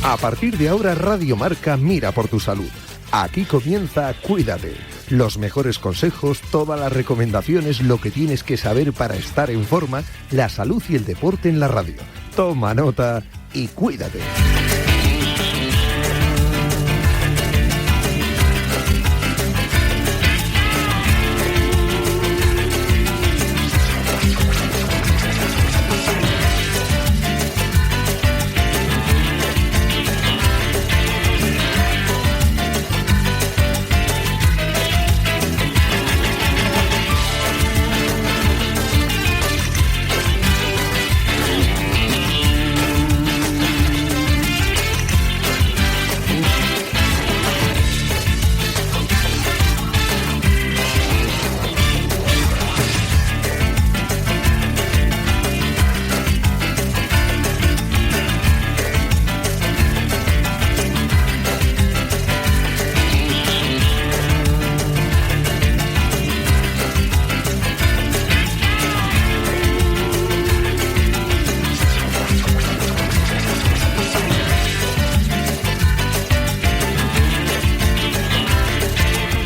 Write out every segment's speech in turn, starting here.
A partir de ahora, Radio Marca mira por tu salud. Aquí comienza Cuídate. Los mejores consejos, todas las recomendaciones, lo que tienes que saber para estar en forma, la salud y el deporte en la radio. Toma nota y cuídate.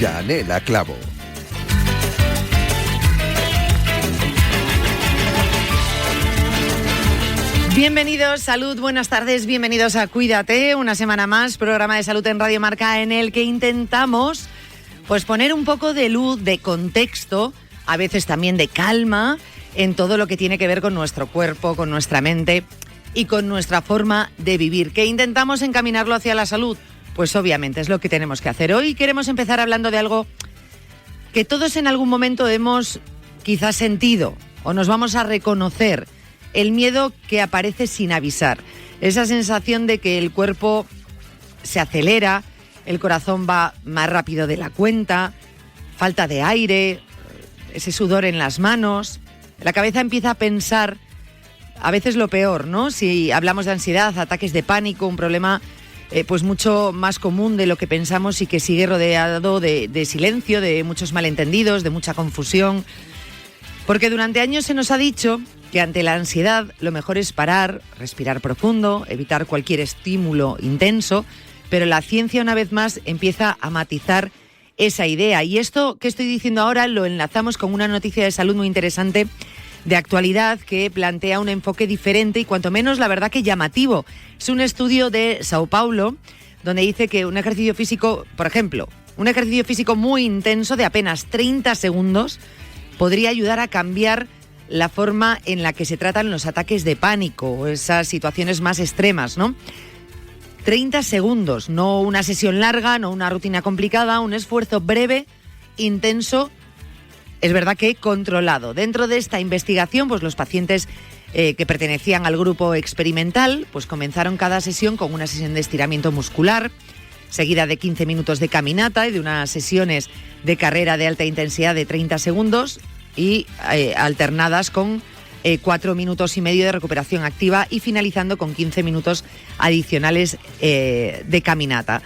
Yanela Clavo. Bienvenidos, salud, buenas tardes, bienvenidos a Cuídate, una semana más, programa de salud en Radio Marca en el que intentamos pues poner un poco de luz, de contexto, a veces también de calma, en todo lo que tiene que ver con nuestro cuerpo, con nuestra mente y con nuestra forma de vivir. ¿Que intentamos encaminarlo hacia la salud? Pues obviamente es lo que tenemos que hacer. Hoy queremos empezar hablando de algo que todos en algún momento hemos quizás sentido o nos vamos a reconocer. El miedo que aparece sin avisar. Esa sensación de que el cuerpo se acelera, el corazón va más rápido de la cuenta, falta de aire, ese sudor en las manos. La cabeza empieza a pensar a veces lo peor, ¿no? Si hablamos de ansiedad, ataques de pánico, un problema pues mucho más común de lo que pensamos y que sigue rodeado de silencio, de muchos malentendidos, de mucha confusión. Porque durante años se nos ha dicho que ante la ansiedad lo mejor es parar, respirar profundo, evitar cualquier estímulo intenso, pero la ciencia una vez más empieza a matizar esa idea. Y esto que estoy diciendo ahora lo enlazamos con una noticia de salud muy interesante de actualidad que plantea un enfoque diferente y cuanto menos la verdad que llamativo. Es un estudio de Sao Paulo donde dice que un ejercicio físico, por ejemplo, un ejercicio físico muy intenso de apenas 30 segundos podría ayudar a cambiar la forma en la que se tratan los ataques de pánico o esas situaciones más extremas, ¿no? 30 segundos, no una sesión larga, no una rutina complicada, un esfuerzo breve, intenso, es verdad que controlado. Dentro de esta investigación, pues los pacientes que pertenecían al grupo experimental, pues comenzaron cada sesión con una sesión de estiramiento muscular, seguida de 15 minutos de caminata y de unas sesiones de carrera de alta intensidad de 30 segundos y alternadas con 4 minutos y medio de recuperación activa y finalizando con 15 minutos adicionales de caminata.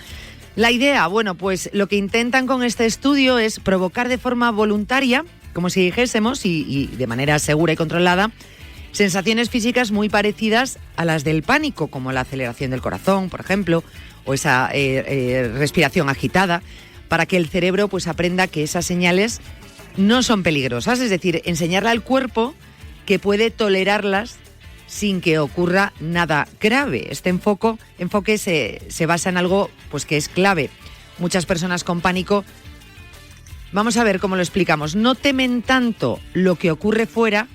La idea, bueno, pues lo que intentan con este estudio es provocar de forma voluntaria, como si dijésemos, y de manera segura y controlada, sensaciones físicas muy parecidas a las del pánico, como la aceleración del corazón, por ejemplo, o esa respiración agitada, para que el cerebro pues aprenda que esas señales no son peligrosas, es decir, enseñarle al cuerpo que puede tolerarlas sin que ocurra nada grave. Este enfoque se basa en algo pues que es clave. Muchas personas con pánico, vamos a ver cómo lo explicamos, no temen tanto lo que ocurre fuera,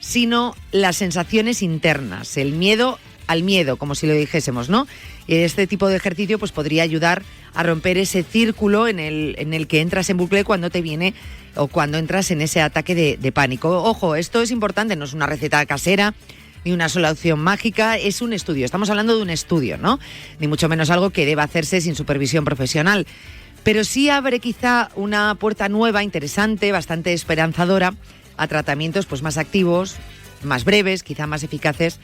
sino las sensaciones internas, el miedo al miedo, como si lo dijésemos, ¿no? Y este tipo de ejercicio pues podría ayudar a romper ese círculo en el que entras en bucle cuando te viene o cuando entras en ese ataque de pánico. Ojo, esto es importante, no es una receta casera ni una solución mágica, es un estudio. Estamos hablando de un estudio, ¿no? Ni mucho menos algo que deba hacerse sin supervisión profesional. Pero sí abre quizá una puerta nueva, interesante, bastante esperanzadora a tratamientos pues más activos, más breves, quizá más eficaces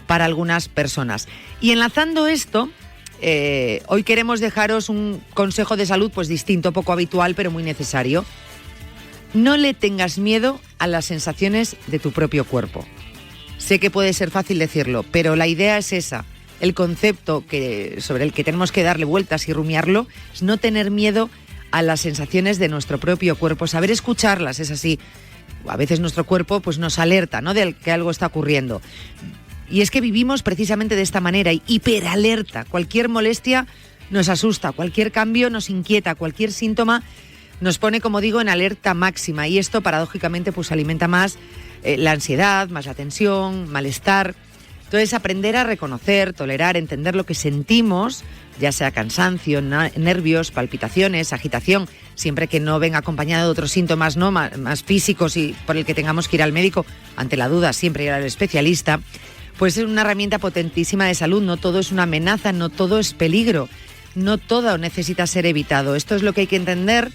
para algunas personas. Y enlazando esto, hoy queremos dejaros un consejo de salud pues distinto, poco habitual, pero muy necesario. No le tengas miedo a las sensaciones de tu propio cuerpo. Sé que puede ser fácil decirlo, pero la idea es esa, el concepto sobre el que tenemos que darle vueltas y rumiarlo, es no tener miedo a las sensaciones de nuestro propio cuerpo, saber escucharlas, es así. A veces nuestro cuerpo pues nos alerta, ¿no?, de que algo está ocurriendo. Y es que vivimos precisamente de esta manera, hiperalerta. Cualquier molestia nos asusta, cualquier cambio nos inquieta, cualquier síntoma nos pone, como digo, en alerta máxima. Y esto, paradójicamente, pues alimenta más la ansiedad, más la tensión, malestar. Entonces, aprender a reconocer, tolerar, entender lo que sentimos, ya sea cansancio, nervios, palpitaciones, agitación, siempre que no venga acompañado de otros síntomas, ¿no?, más físicos y por el que tengamos que ir al médico, ante la duda siempre ir al especialista, pues es una herramienta potentísima de salud. No todo es una amenaza, no todo es peligro, no todo necesita ser evitado. Esto es lo que hay que entender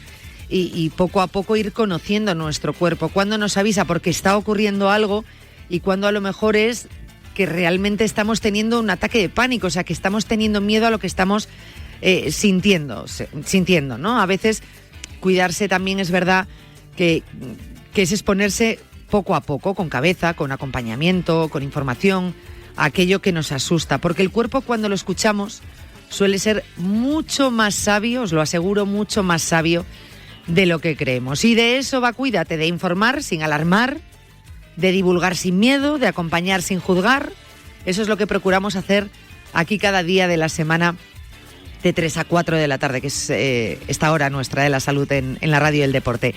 y poco a poco ir conociendo nuestro cuerpo, cuándo nos avisa porque está ocurriendo algo y cuándo a lo mejor es que realmente estamos teniendo un ataque de pánico, o sea, que estamos teniendo miedo a lo que estamos sintiendo, ¿no? A veces cuidarse también es verdad que es exponerse poco a poco, con cabeza, con acompañamiento, con información, a aquello que nos asusta, porque el cuerpo, cuando lo escuchamos, suele ser mucho más sabio, os lo aseguro, mucho más sabio de lo que creemos. Y de eso va Cuídate, de informar sin alarmar, de divulgar sin miedo, de acompañar sin juzgar. Eso es lo que procuramos hacer aquí cada día de la semana de 3 a 4 de la tarde, que es esta hora nuestra de la salud en la radio y el deporte.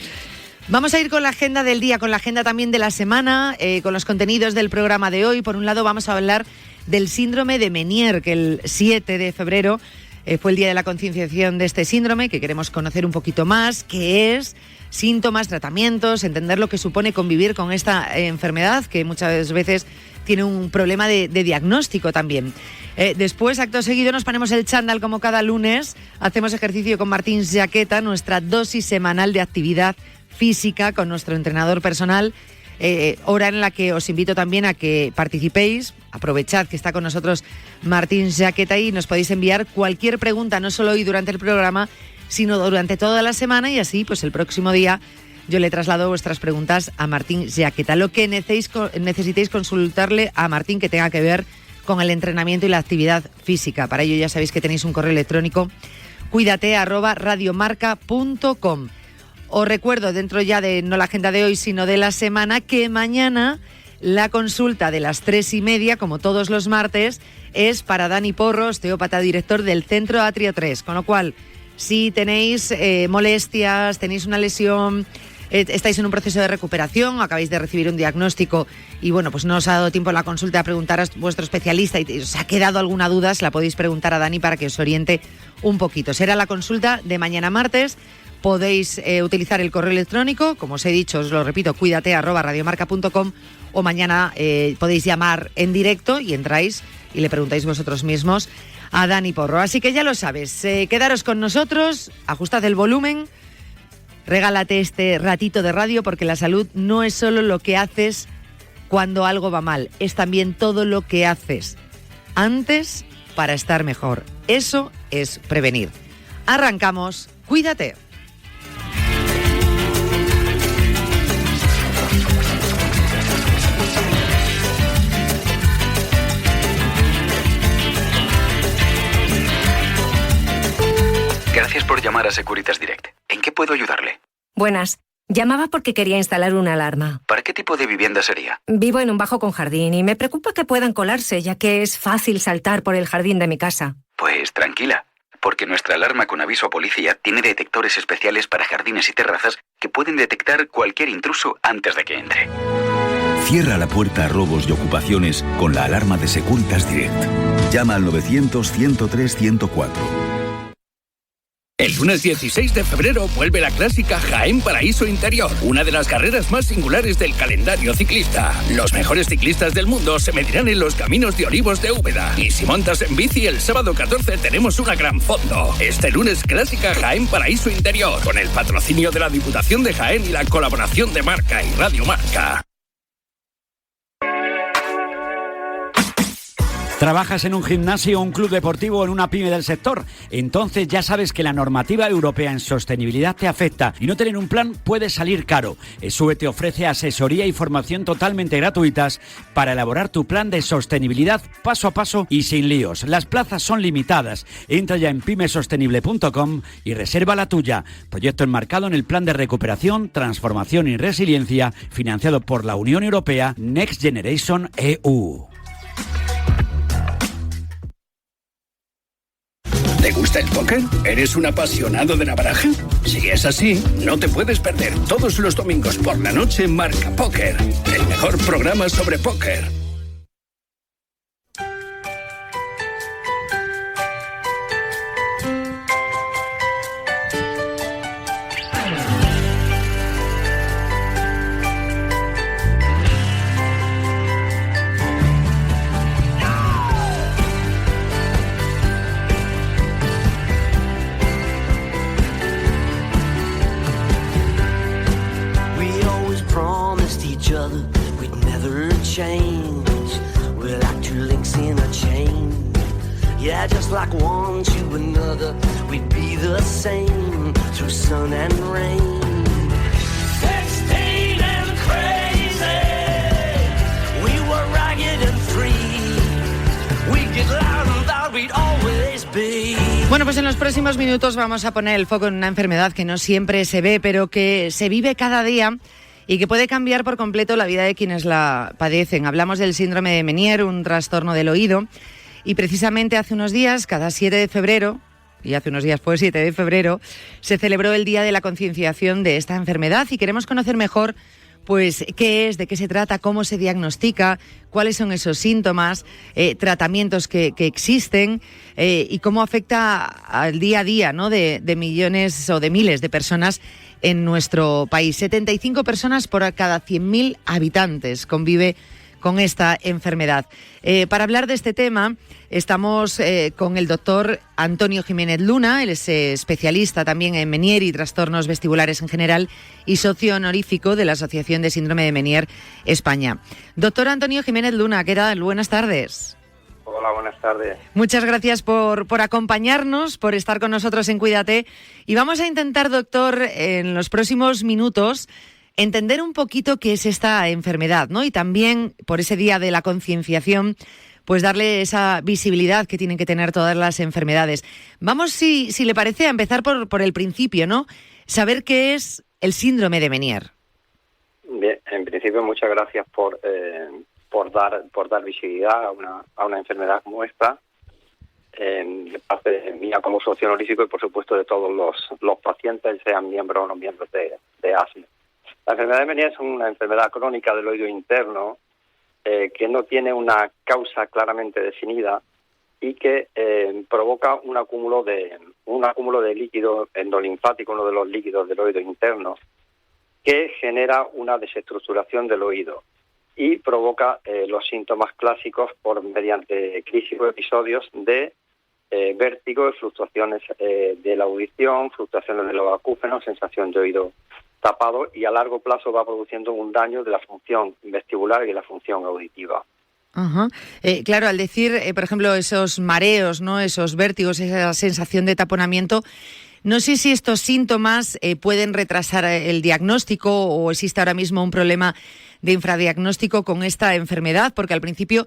Vamos a ir con la agenda del día, con la agenda también de la semana, con los contenidos del programa de hoy. Por un lado vamos a hablar del síndrome de Meniere, que el 7 de febrero fue el día de la concienciación de este síndrome, que queremos conocer un poquito más, qué es, síntomas, tratamientos, entender lo que supone convivir con esta enfermedad, que muchas veces tiene un problema de diagnóstico también. Después, acto seguido, nos ponemos el chándal como cada lunes, hacemos ejercicio con Martín Jaqueta, nuestra dosis semanal de actividad física con nuestro entrenador personal, hora en la que os invito también a que participéis. Aprovechad que está con nosotros Martín Jaqueta y nos podéis enviar cualquier pregunta, no solo hoy durante el programa, sino durante toda la semana, y así pues el próximo día yo le traslado vuestras preguntas a Martín Jaqueta. Lo que necesitéis consultarle a Martín que tenga que ver con el entrenamiento y la actividad física. Para ello ya sabéis que tenéis un correo electrónico, cuidate@radiomarca.com. Os recuerdo, dentro ya de no la agenda de hoy, sino de la semana, que mañana la consulta de las 3:30, como todos los martes, es para Dani Porro, osteópata director del Centro Atrio 3. Con lo cual, si tenéis molestias, tenéis una lesión, estáis en un proceso de recuperación, acabáis de recibir un diagnóstico y bueno, pues no os ha dado tiempo en la consulta a preguntar a vuestro especialista y os ha quedado alguna duda, se la podéis preguntar a Dani para que os oriente un poquito. Será la consulta de mañana martes. Podéis utilizar el correo electrónico, como os he dicho, os lo repito, cuidate@radiomarca.com, o mañana podéis llamar en directo y entráis y le preguntáis vosotros mismos a Dani Porro. Así que ya lo sabes, quedaros con nosotros, ajustad el volumen, regálate este ratito de radio, porque la salud no es solo lo que haces cuando algo va mal, es también todo lo que haces antes para estar mejor. Eso es prevenir. Arrancamos, cuídate. Gracias por llamar a Securitas Direct. ¿En qué puedo ayudarle? Buenas. Llamaba porque quería instalar una alarma. ¿Para qué tipo de vivienda sería? Vivo en un bajo con jardín y me preocupa que puedan colarse, ya que es fácil saltar por el jardín de mi casa. Pues tranquila, porque nuestra alarma con aviso a policía tiene detectores especiales para jardines y terrazas que pueden detectar cualquier intruso antes de que entre. Cierra la puerta a robos y ocupaciones con la alarma de Securitas Direct. Llama al 900-103-104. El lunes 16 de febrero vuelve la clásica Jaén Paraíso Interior, una de las carreras más singulares del calendario ciclista. Los mejores ciclistas del mundo se medirán en los caminos de Olivos de Úbeda. Y si montas en bici, el sábado 14 tenemos una gran fondo. Este lunes clásica Jaén Paraíso Interior, con el patrocinio de la Diputación de Jaén y la colaboración de Marca y Radio Marca. ¿Trabajas en un gimnasio, un club deportivo o en una pyme del sector? Entonces ya sabes que la normativa europea en sostenibilidad te afecta y no tener un plan puede salir caro. ESUE te ofrece asesoría y formación totalmente gratuitas para elaborar tu plan de sostenibilidad paso a paso y sin líos. Las plazas son limitadas. Entra ya en pymesostenible.com y reserva la tuya. Proyecto enmarcado en el Plan de Recuperación, Transformación y Resiliencia, financiado por la Unión Europea Next Generation EU. ¿Te gusta el póker? ¿Eres un apasionado de la baraja? Si es así, no te puedes perder todos los domingos por la noche Marca Póker, el mejor programa sobre póker. Like one to another, we'd be the same through sun and rain. 16 and crazy, we were ragged and free. We'd get loud and thought we'd always be. Bueno, pues en los próximos minutos vamos a poner el foco en una enfermedad que no siempre se ve, pero que se vive cada día y que puede cambiar por completo la vida de quienes la padecen. Hablamos del síndrome de Meniere, un trastorno del oído. Y precisamente hace unos días, cada 7 de febrero, y hace unos días fue 7 de febrero, se celebró el Día de la Concienciación de esta enfermedad y queremos conocer mejor pues qué es, de qué se trata, cómo se diagnostica, cuáles son esos síntomas, tratamientos que existen y cómo afecta al día a día, ¿no?, de millones o de miles de personas en nuestro país. 75 personas por cada 100.000 habitantes convive con esta enfermedad. Para hablar de este tema estamos con el doctor Antonio Jiménez Luna. Él es especialista también en Meniere y trastornos vestibulares en general y socio honorífico de la Asociación de Síndrome de Meniere España. Doctor Antonio Jiménez Luna, ¿qué tal? Buenas tardes. Hola, buenas tardes. Muchas gracias por acompañarnos, por estar con nosotros en Cuídate. Y vamos a intentar, doctor, en los próximos minutos entender un poquito qué es esta enfermedad, ¿no? Y también, por ese día de la concienciación, pues darle esa visibilidad que tienen que tener todas las enfermedades. Vamos, si le parece, a empezar por el principio, ¿no? Saber qué es el síndrome de Meniere. Bien, en principio, muchas gracias por dar visibilidad a una enfermedad como esta. De parte mía como socio honorífico y, por supuesto, de todos los pacientes, sean miembros o no miembros de ASME. La enfermedad de Meniere es una enfermedad crónica del oído interno que no tiene una causa claramente definida y que provoca un acúmulo de líquido endolinfático, uno de los líquidos del oído interno, que genera una desestructuración del oído y provoca los síntomas clásicos mediante crisis o episodios de vértigo, fluctuaciones de la audición, fluctuaciones de los acúfenos, sensación de oído tapado, y a largo plazo va produciendo un daño de la función vestibular y de la función auditiva. Ajá. Claro, al decir, por ejemplo, esos mareos, ¿no?, esos vértigos, esa sensación de taponamiento, no sé si estos síntomas pueden retrasar el diagnóstico o existe ahora mismo un problema de infradiagnóstico con esta enfermedad, porque al principio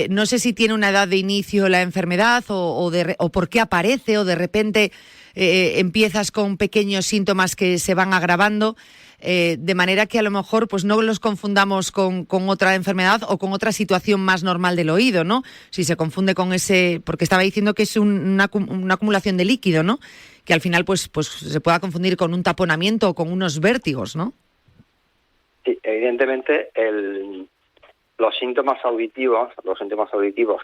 no sé si tiene una edad de inicio la enfermedad o por qué aparece, o de repente empiezas con pequeños síntomas que se van agravando, de manera que a lo mejor pues no los confundamos con otra enfermedad o con otra situación más normal del oído, ¿no? Si se confunde con ese, porque estaba diciendo que es una acumulación de líquido, ¿no?, que al final pues se pueda confundir con un taponamiento o con unos vértigos, ¿no? Sí, evidentemente los síntomas auditivos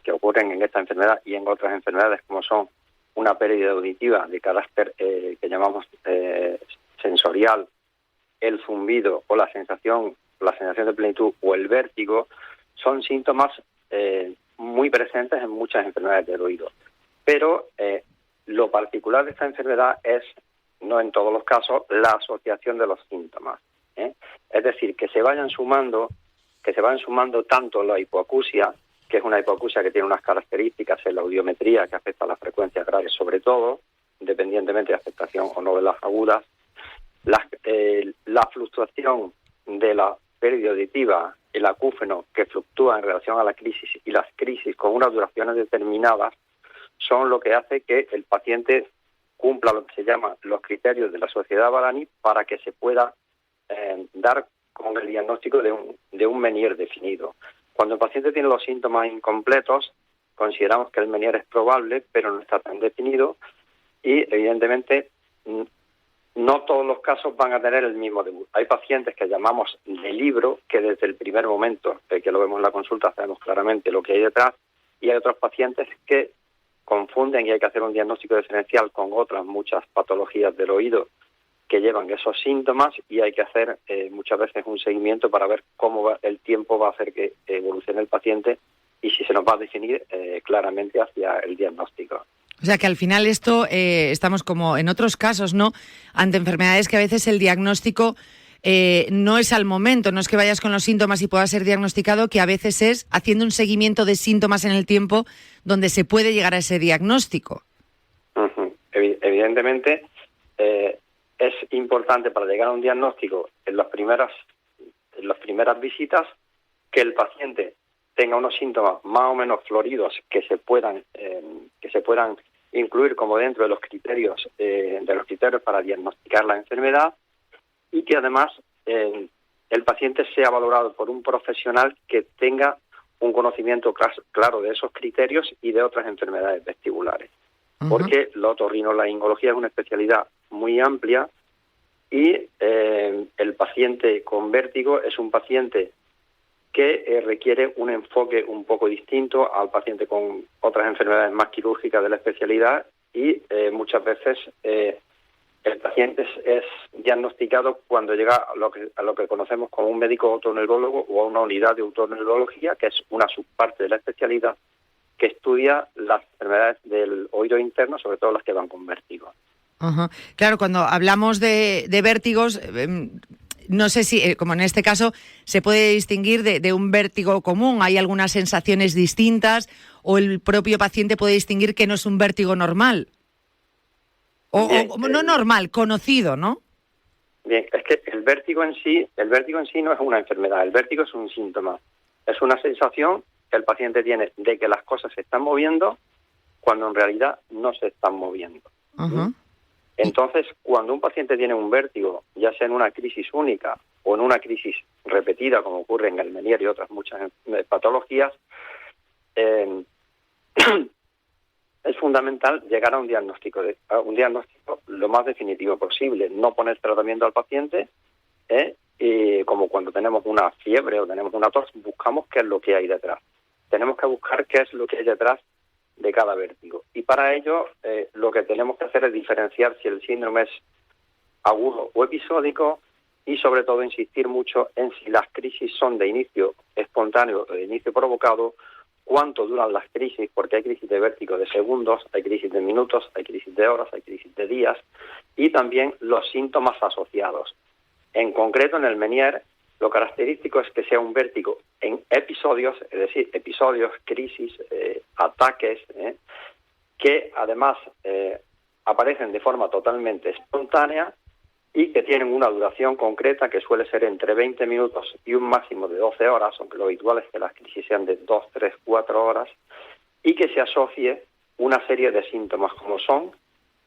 que ocurren en esta enfermedad y en otras enfermedades, como son una pérdida auditiva de carácter que llamamos sensorial, el zumbido o la sensación de plenitud o el vértigo, son síntomas muy presentes en muchas enfermedades del oído. Pero lo particular de esta enfermedad es, no en todos los casos, la asociación de los síntomas. Es decir, que se vayan sumando tanto la hipoacusia que es una hipoacusia que tiene unas características en la audiometría que afecta a las frecuencias graves sobre todo, independientemente de afectación o no de las agudas. La fluctuación de la pérdida auditiva, el acúfeno que fluctúa en relación a la crisis y las crisis con unas duraciones determinadas son lo que hace que el paciente cumpla lo que se llama los criterios de la Sociedad Badani para que se pueda dar con el diagnóstico de un Meniere definido. Cuando el paciente tiene los síntomas incompletos, consideramos que el Meniere es probable, pero no está tan definido y, evidentemente, no todos los casos van a tener el mismo debut. Hay pacientes que llamamos de libro, que desde el primer momento que lo vemos en la consulta sabemos claramente lo que hay detrás, y hay otros pacientes que confunden y hay que hacer un diagnóstico diferencial con otras muchas patologías del oído que llevan esos síntomas y hay que hacer muchas veces un seguimiento para ver cómo el tiempo va a hacer que evolucione el paciente y si se nos va a definir claramente hacia el diagnóstico. O sea que al final esto estamos como en otros casos, ¿no? Ante enfermedades que a veces el diagnóstico no es al momento, no es que vayas con los síntomas y pueda ser diagnosticado, que a veces es haciendo un seguimiento de síntomas en el tiempo donde se puede llegar a ese diagnóstico. Evidentemente es importante para llegar a un diagnóstico en las primeras visitas que el paciente tenga unos síntomas más o menos floridos que se puedan incluir como dentro de los criterios para diagnosticar la enfermedad y que además el paciente sea valorado por un profesional que tenga un conocimiento claro de esos criterios y de otras enfermedades vestibulares. Porque la otorrinolaringología es una especialidad muy amplia y el paciente con vértigo es un paciente que requiere un enfoque un poco distinto al paciente con otras enfermedades más quirúrgicas de la especialidad y muchas veces el paciente es diagnosticado cuando llega a lo que conocemos como un médico otorrinolaringólogo o a una unidad de otorrinolaringología, que es una subparte de la especialidad que estudia las enfermedades del oído interno, sobre todo las que van con vértigo. Claro, cuando hablamos de vértigos, no sé si, como en este caso, se puede distinguir de un vértigo común. ¿Hay algunas sensaciones distintas o el propio paciente puede distinguir que no es un vértigo normal? No normal, conocido, ¿no? Bien, es que el vértigo en sí no es una enfermedad, el vértigo es un síntoma. Es una sensación que el paciente tiene de que las cosas se están moviendo cuando en realidad no se están moviendo. Entonces, cuando un paciente tiene un vértigo, ya sea en una crisis única o en una crisis repetida, como ocurre en el Meniere y otras muchas patologías, es fundamental llegar a un diagnóstico lo más definitivo posible, no poner tratamiento al paciente, y como cuando tenemos una fiebre o tenemos una tos, buscamos qué es lo que hay detrás. Tenemos que buscar qué es lo que hay detrás de cada vértigo. Y para ello lo que tenemos que hacer es diferenciar si el síndrome es agudo o episódico y sobre todo insistir mucho en si las crisis son de inicio espontáneo o de inicio provocado, cuánto duran las crisis, porque hay crisis de vértigo de segundos, hay crisis de minutos, hay crisis de horas, hay crisis de días y también los síntomas asociados. En concreto, en el Meniere, lo característico es que sea un vértigo en episodios, es decir, episodios, crisis, ataques, que además aparecen de forma totalmente espontánea y que tienen una duración concreta que suele ser entre 20 minutos y un máximo de 12 horas, aunque lo habitual es que las crisis sean de 2, 3, 4 horas, y que se asocie una serie de síntomas como son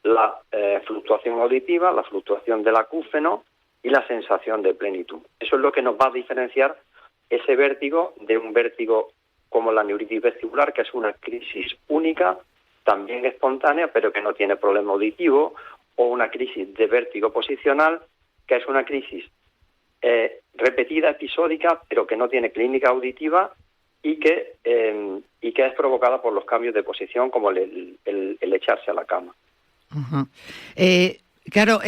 la fluctuación auditiva, la fluctuación del acúfeno y la sensación de plenitud. Eso es lo que nos va a diferenciar ese vértigo de un vértigo como la neuritis vestibular, que es una crisis única, también espontánea, pero que no tiene problema auditivo, o una crisis de vértigo posicional, que es una crisis repetida, episódica, pero que no tiene clínica auditiva y que es provocada por los cambios de posición, como el echarse a la cama. Claro,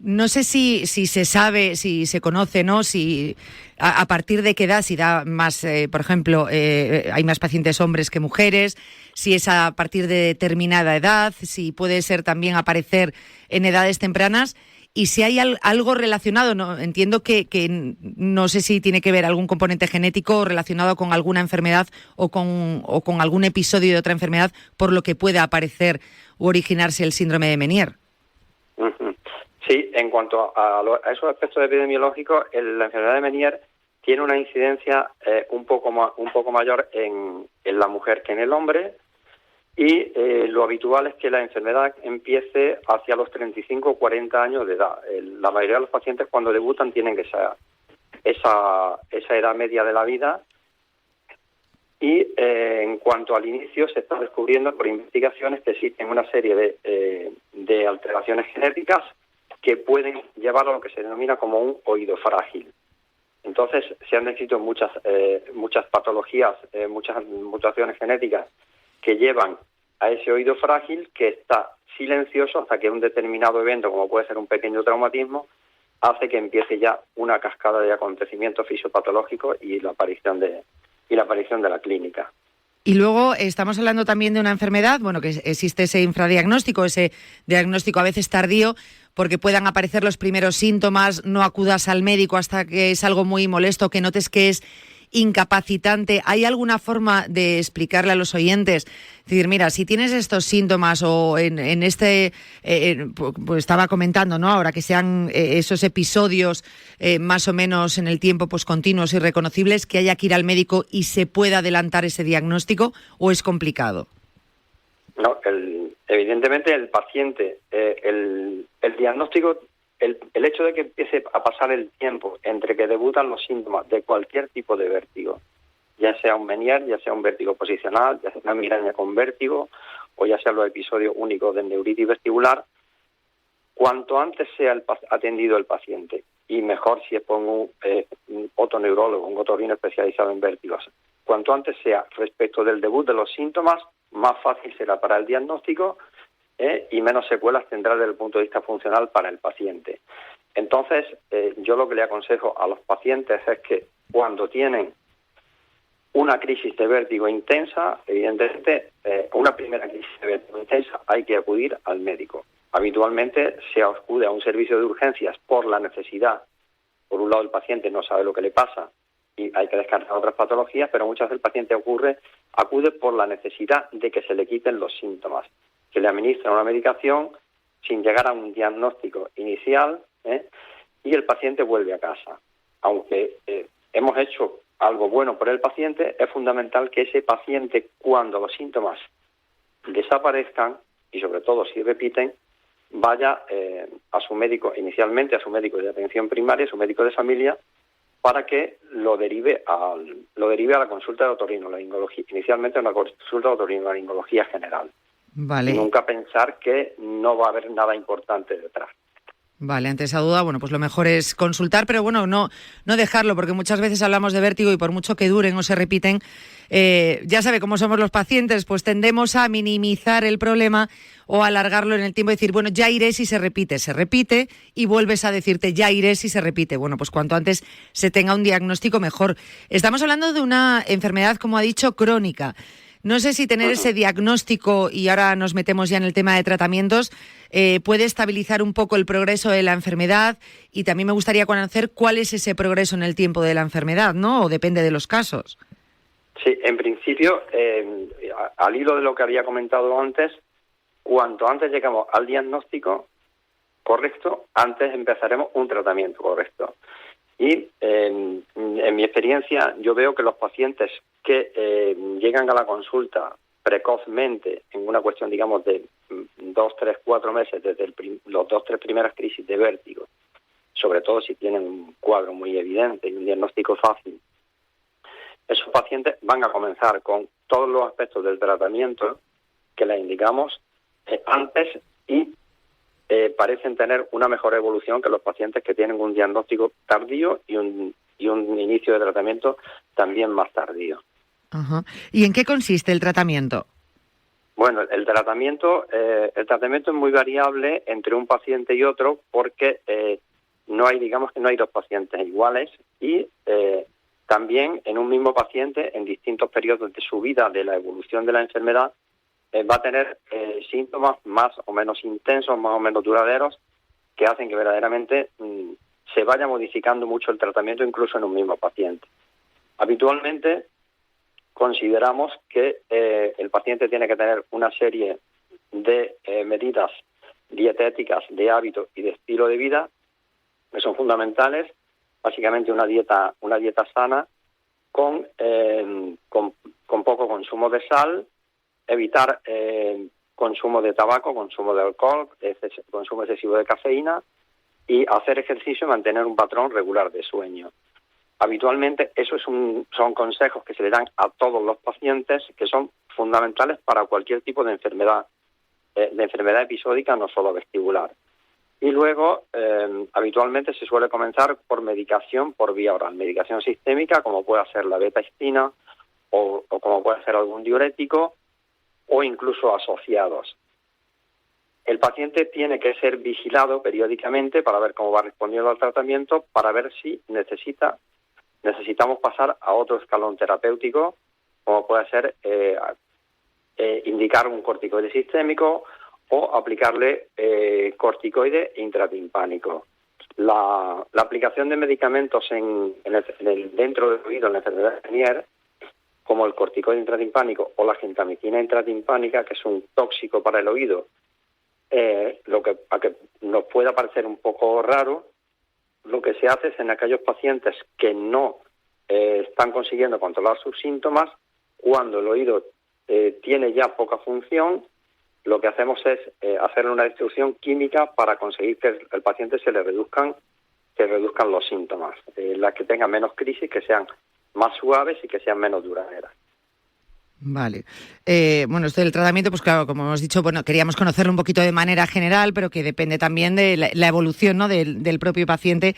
no sé si se sabe, si se conoce, ¿no? Si a partir de qué edad, si da más, por ejemplo, hay más pacientes hombres que mujeres, si es a partir de determinada edad, si puede ser también aparecer en edades tempranas y si hay algo relacionado, no entiendo que no sé si tiene que ver algún componente genético relacionado con alguna enfermedad o con algún episodio de otra enfermedad por lo que pueda aparecer u originarse el síndrome de Meniere. Sí, en cuanto a esos aspectos epidemiológicos, la enfermedad de Meniere tiene una incidencia un poco mayor en la mujer que en el hombre, y lo habitual es que la enfermedad empiece hacia los 35 o 40 años de edad. La mayoría de los pacientes cuando debutan tienen que ser esa edad media de la vida, y en cuanto al inicio se está descubriendo por investigaciones que existen una serie de alteraciones genéticas que pueden llevar a lo que se denomina como un oído frágil. Entonces se han descrito muchas patologías, muchas mutaciones genéticas que llevan a ese oído frágil, que está silencioso hasta que un determinado evento, como puede ser un pequeño traumatismo, hace que empiece ya una cascada de acontecimientos fisiopatológicos y la aparición de la clínica. Y luego estamos hablando también de una enfermedad, bueno, que existe ese infradiagnóstico, ese diagnóstico a veces tardío, porque puedan aparecer los primeros síntomas, no acudas al médico hasta que es algo muy molesto, que notes que es incapacitante. ¿Hay alguna forma de explicarle a los oyentes? Es decir, mira, si tienes estos síntomas o en este, pues estaba comentando, ¿no? Ahora que sean esos episodios más o menos en el tiempo, pues continuos y reconocibles, que haya que ir al médico y se pueda adelantar ese diagnóstico, ¿o es complicado? No, evidentemente el paciente, el diagnóstico, el hecho de que empiece a pasar el tiempo entre que debutan los síntomas de cualquier tipo de vértigo, ya sea un Meniere, ya sea un vértigo posicional, ya sea una migraña con vértigo, o ya sea los episodios únicos de neuritis vestibular, cuanto antes sea atendido el paciente, y mejor si es por un otoneurólogo, un otorrino especializado en vértigos, cuanto antes sea respecto del debut de los síntomas, más fácil será para el diagnóstico, y menos secuelas tendrá desde el punto de vista funcional para el paciente. Entonces, yo lo que le aconsejo a los pacientes es que cuando tienen una crisis de vértigo intensa, evidentemente, una primera crisis de vértigo intensa, hay que acudir al médico. Habitualmente se acude a un servicio de urgencias por la necesidad. Por un lado, el paciente no sabe lo que le pasa y hay que descartar otras patologías, pero muchas veces el paciente acude por la necesidad de que se le quiten los síntomas, que le administran una medicación sin llegar a un diagnóstico inicial, y el paciente vuelve a casa. Aunque hemos hecho algo bueno por el paciente, es fundamental que ese paciente, cuando los síntomas desaparezcan, y sobre todo si repiten, vaya a su médico, inicialmente a su médico de atención primaria, su médico de familia, para que lo derive a la consulta de otorrinolaringología, inicialmente a una consulta de otorrinolaringología general. Vale. Y nunca pensar que no va a haber nada importante detrás. Vale, ante esa duda, bueno, pues lo mejor es consultar, pero bueno, no dejarlo, porque muchas veces hablamos de vértigo y por mucho que duren o se repiten, ya sabe cómo somos los pacientes, pues tendemos a minimizar el problema o alargarlo en el tiempo y decir, bueno, ya iré si se repite y vuelves a decirte, ya iré si se repite. Bueno, pues cuanto antes se tenga un diagnóstico mejor. Estamos hablando de una enfermedad, como ha dicho, crónica. No sé si tener ese diagnóstico, y ahora nos metemos ya en el tema de tratamientos, puede estabilizar un poco el progreso de la enfermedad, y también me gustaría conocer cuál es ese progreso en el tiempo de la enfermedad, ¿no? O depende de los casos. Sí, en principio, al hilo de lo que había comentado antes, cuanto antes llegamos al diagnóstico correcto, antes empezaremos un tratamiento correcto. Y en mi experiencia yo veo que los pacientes que llegan a la consulta precozmente, en una cuestión, digamos, de 2, 3, 4 meses, desde los 2, 3 primeras crisis de vértigo, sobre todo si tienen un cuadro muy evidente y un diagnóstico fácil, esos pacientes van a comenzar con todos los aspectos del tratamiento que les indicamos antes, y parecen tener una mejor evolución que los pacientes que tienen un diagnóstico tardío y un inicio de tratamiento también más tardío. Ajá. ¿Y en qué consiste el tratamiento? Bueno, el tratamiento es muy variable entre un paciente y otro, porque no hay dos pacientes iguales, y también en un mismo paciente, en distintos periodos de su vida, de la evolución de la enfermedad, va a tener síntomas más o menos intensos, más o menos duraderos, que hacen que verdaderamente se vaya modificando mucho el tratamiento incluso en un mismo paciente. Habitualmente consideramos que el paciente tiene que tener una serie de medidas dietéticas, de hábitos y de estilo de vida que son fundamentales. Básicamente una dieta sana con poco consumo de sal, evitar consumo de tabaco, consumo de alcohol, consumo excesivo de cafeína y hacer ejercicio y mantener un patrón regular de sueño. Habitualmente son consejos que se le dan a todos los pacientes que son fundamentales para cualquier tipo de enfermedad episódica, no solo vestibular. Y luego, habitualmente se suele comenzar por medicación por vía oral, medicación sistémica, como puede ser la betahistina o como puede ser algún diurético o incluso asociados. El paciente tiene que ser vigilado periódicamente para ver cómo va respondiendo al tratamiento, para ver si necesitamos pasar a otro escalón terapéutico, como puede ser indicar un corticoide sistémico o aplicarle corticoide intratimpánico. La aplicación de medicamentos dentro del oído en la enfermedad de Meniere, como el corticoide intratimpánico o la gentamicina intratimpánica, que es un tóxico para el oído, a que nos pueda parecer un poco raro, lo que se hace es en aquellos pacientes que no están consiguiendo controlar sus síntomas, cuando el oído tiene ya poca función, lo que hacemos es hacerle una distribución química para conseguir que al paciente se le reduzcan los síntomas, las que tengan menos crisis, que sean más suaves y que sean menos duraderas. Vale. Esto del tratamiento, pues claro, como hemos dicho, queríamos conocerlo un poquito de manera general, pero que depende también de la evolución, ¿no?, del propio paciente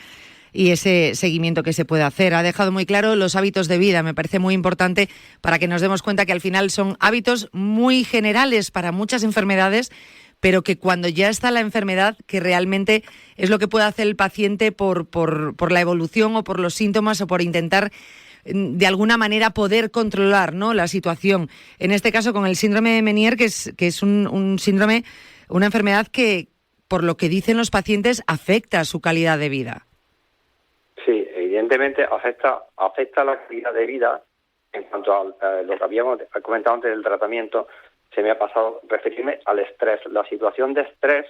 y ese seguimiento que se puede hacer. Ha dejado muy claro los hábitos de vida, me parece muy importante para que nos demos cuenta que al final son hábitos muy generales para muchas enfermedades, pero que cuando ya está la enfermedad, que realmente es lo que puede hacer el paciente por la evolución o por los síntomas o por intentar de alguna manera poder controlar, ¿no?, la situación. En este caso con el síndrome de Meniere, que es un síndrome, una enfermedad que, por lo que dicen los pacientes, afecta su calidad de vida. Sí, evidentemente afecta la calidad de vida. En cuanto a lo que habíamos comentado antes del tratamiento, se me ha pasado referirme al estrés. La situación de estrés,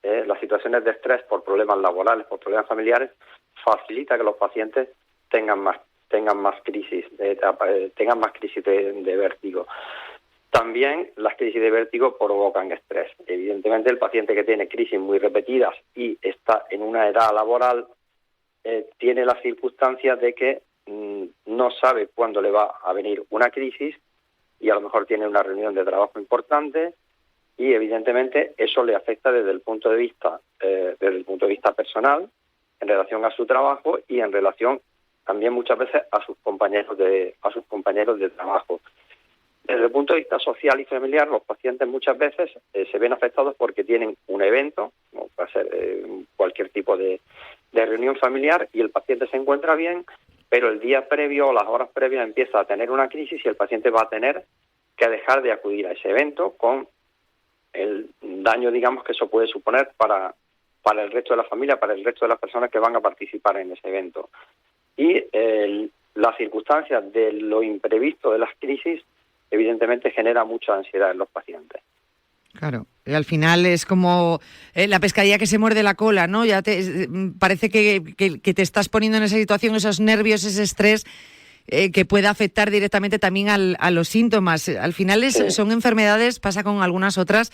las situaciones de estrés por problemas laborales, por problemas familiares, facilita que los pacientes tengan más crisis de vértigo. También las crisis de vértigo provocan estrés. Evidentemente el paciente que tiene crisis muy repetidas y está en una edad laboral tiene la circunstancia de que no sabe cuándo le va a venir una crisis y a lo mejor tiene una reunión de trabajo importante y evidentemente eso le afecta desde el punto de vista personal, en relación a su trabajo y en relación también muchas veces a sus compañeros de trabajo. Desde el punto de vista social y familiar, los pacientes muchas veces se ven afectados porque tienen un evento, como puede ser cualquier tipo de reunión familiar, y el paciente se encuentra bien, pero el día previo o las horas previas empieza a tener una crisis y el paciente va a tener que dejar de acudir a ese evento, con el daño, digamos, que eso puede suponer para el resto de la familia, para el resto de las personas que van a participar en ese evento. Y las circunstancias de lo imprevisto de las crisis evidentemente genera mucha ansiedad en los pacientes. Claro, y al final es como la pescadilla que se muerde la cola, ¿no? Ya parece que te estás poniendo en esa situación, esos nervios, ese estrés que puede afectar directamente también a los síntomas. Al final son enfermedades, pasa con algunas otras,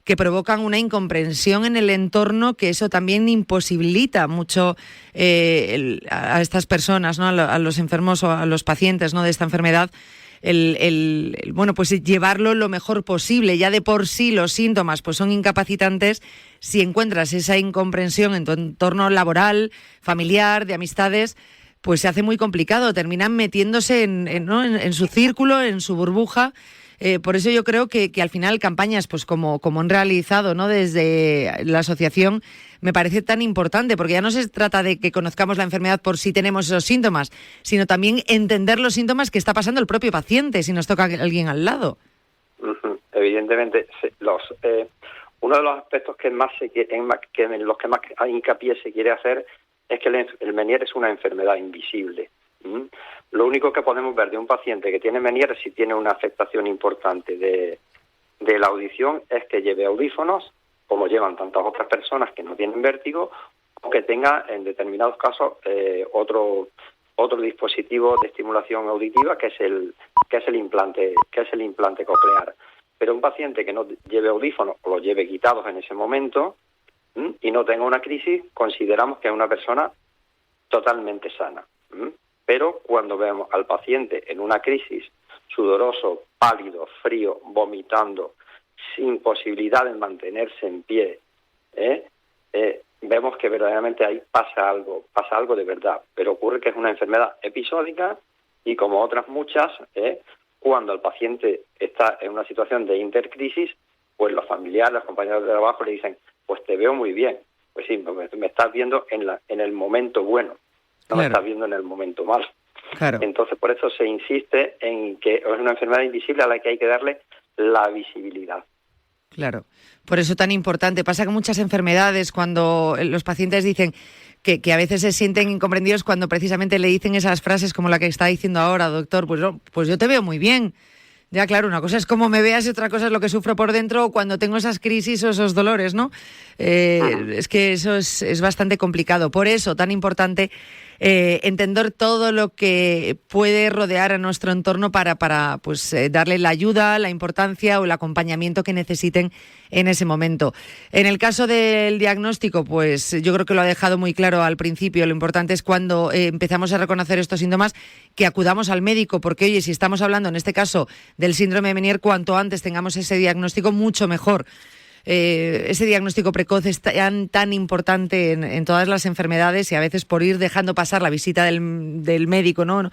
que provocan una incomprensión en el entorno, que eso también imposibilita mucho a estas personas, ¿no?, a los enfermos o a los pacientes, ¿no?, de esta enfermedad, pues llevarlo lo mejor posible. Ya de por sí los síntomas pues son incapacitantes. Si encuentras esa incomprensión en tu entorno laboral, familiar, de amistades, pues se hace muy complicado. Terminan metiéndose en su círculo, en su burbuja. Por eso yo creo que al final campañas pues como han realizado, ¿no?, desde la asociación, me parece tan importante, porque ya no se trata de que conozcamos la enfermedad por si tenemos esos síntomas, sino también entender los síntomas que está pasando el propio paciente si nos toca alguien al lado. Evidentemente, uno de los aspectos que en los que más hincapié se quiere hacer es que el Meniere es una enfermedad invisible. Lo único que podemos ver de un paciente que tiene Meniere, si tiene una afectación importante de la audición, es que lleve audífonos, como llevan tantas otras personas que no tienen vértigo, o que tenga en determinados casos otro dispositivo de estimulación auditiva que es el implante coclear. Pero un paciente que no lleve audífonos o los lleve quitados en ese momento y no tenga una crisis, consideramos que es una persona totalmente sana. Pero cuando vemos al paciente en una crisis, sudoroso, pálido, frío, vomitando, sin posibilidad de mantenerse en pie, vemos que verdaderamente ahí pasa algo de verdad. Pero ocurre que es una enfermedad episódica y, como otras muchas, cuando el paciente está en una situación de intercrisis, pues los familiares, los compañeros de trabajo le dicen, pues te veo muy bien. Pues sí, me estás viendo en el momento bueno, no me estás viendo en el momento malo. Claro. Entonces, por eso se insiste en que es una enfermedad invisible a la que hay que darle la visibilidad. Claro, por eso tan importante. Pasa con muchas enfermedades cuando los pacientes dicen que a veces se sienten incomprendidos cuando precisamente le dicen esas frases como la que está diciendo ahora, doctor, pues yo te veo muy bien. Ya, claro, una cosa es cómo me veas y otra cosa es lo que sufro por dentro cuando tengo esas crisis o esos dolores, ¿no? Es que eso es bastante complicado. Por eso, tan importante entender todo lo que puede rodear a nuestro entorno para pues darle la ayuda, la importancia o el acompañamiento que necesiten en ese momento. En el caso del diagnóstico, pues yo creo que lo ha dejado muy claro al principio. Lo importante es cuando empezamos a reconocer estos síntomas que acudamos al médico, porque oye, si estamos hablando en este caso del síndrome de Meniere, cuanto antes tengamos ese diagnóstico, mucho mejor. Ese diagnóstico precoz es tan importante en todas las enfermedades, y a veces por ir dejando pasar la visita del médico, no,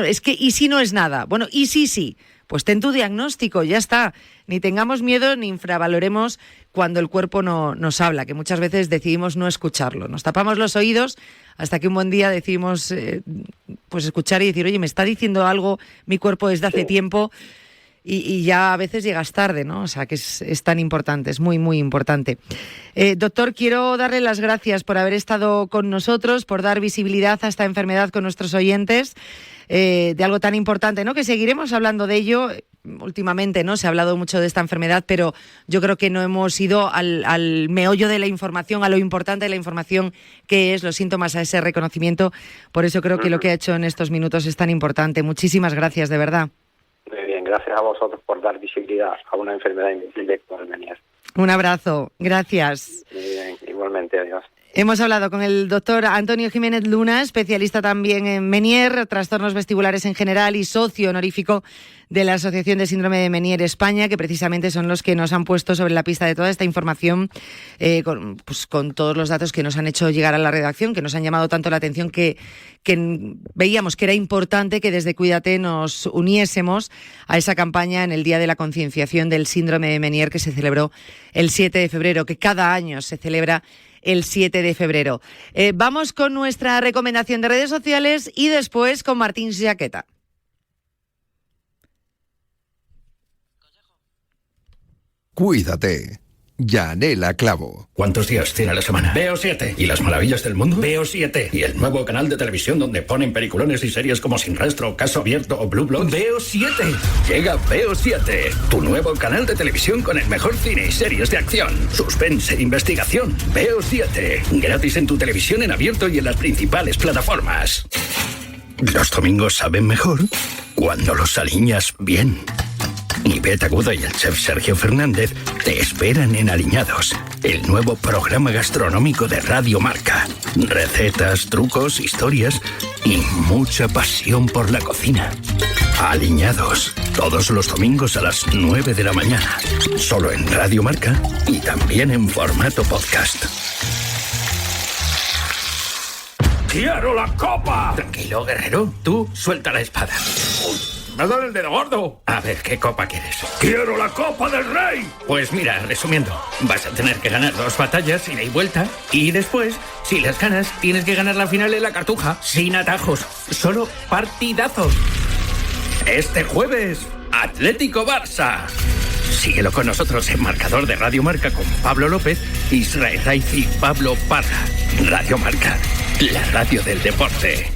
es que ¿y si no es nada? Bueno, ¿y sí? Pues ten tu diagnóstico, ya está. Ni tengamos miedo ni infravaloremos cuando el cuerpo nos habla, que muchas veces decidimos no escucharlo. Nos tapamos los oídos hasta que un buen día decidimos pues escuchar y decir, oye, me está diciendo algo mi cuerpo desde hace tiempo. Y ya a veces llegas tarde, ¿no? O sea, que es tan importante, es muy, muy importante. Doctor, quiero darle las gracias por haber estado con nosotros, por dar visibilidad a esta enfermedad con nuestros oyentes, de algo tan importante, ¿no? Que seguiremos hablando de ello. Últimamente, ¿no? Se ha hablado mucho de esta enfermedad, pero yo creo que no hemos ido al meollo de la información, a lo importante de la información, que es los síntomas, a ese reconocimiento. Por eso creo que lo que ha hecho en estos minutos es tan importante. Muchísimas gracias, de verdad. Muy bien, gracias a vosotros por dar visibilidad a una enfermedad invisible como el Meniere. Un abrazo, gracias. Muy bien, igualmente, adiós. Hemos hablado con el doctor Antonio Jiménez Luna, especialista también en Meniere, trastornos vestibulares en general y socio honorífico de la Asociación de Síndrome de Meniere España, que precisamente son los que nos han puesto sobre la pista de toda esta información, con todos los datos que nos han hecho llegar a la redacción, que nos han llamado tanto la atención que veíamos que era importante que desde Cuídate nos uniésemos a esa campaña en el Día de la Concienciación del Síndrome de Meniere, que se celebró el 7 de febrero, que cada año se celebra el 7 de febrero. Vamos con nuestra recomendación de redes sociales y después con Martín Jaqueta. Cuídate. Yanela Clavo. ¿Cuántos días tiene la semana? Veo 7. ¿Y las maravillas del mundo? Veo 7. ¿Y el nuevo canal de televisión donde ponen peliculones y series como Sin Rastro, Caso Abierto o Blue Bloods? Veo 7. Llega Veo 7, tu nuevo canal de televisión con el mejor cine y series de acción, suspense e investigación. Veo 7. Gratis en tu televisión en abierto y en las principales plataformas. Los domingos saben mejor cuando los aliñas bien. Ivette Agudo y el chef Sergio Fernández te esperan en Aliñados, el nuevo programa gastronómico de Radio Marca. Recetas, trucos, historias y mucha pasión por la cocina. Aliñados, todos los domingos a las 9 de la mañana. Solo en Radio Marca y también en formato podcast. ¡Quiero la copa! Tranquilo, guerrero. Tú suelta la espada. ¡Me duele el dedo gordo! A ver, ¿qué copa quieres? ¡Quiero la Copa del Rey! Pues mira, resumiendo, vas a tener que ganar 2 batallas ida y vuelta, y después, si las ganas, tienes que ganar la final en la Cartuja, sin atajos, solo partidazos. Este jueves, Atlético Barça. Síguelo con nosotros en Marcador de Radio Marca con Pablo López, Israel Raiz y Pablo Parra. Radio Marca, la radio del deporte.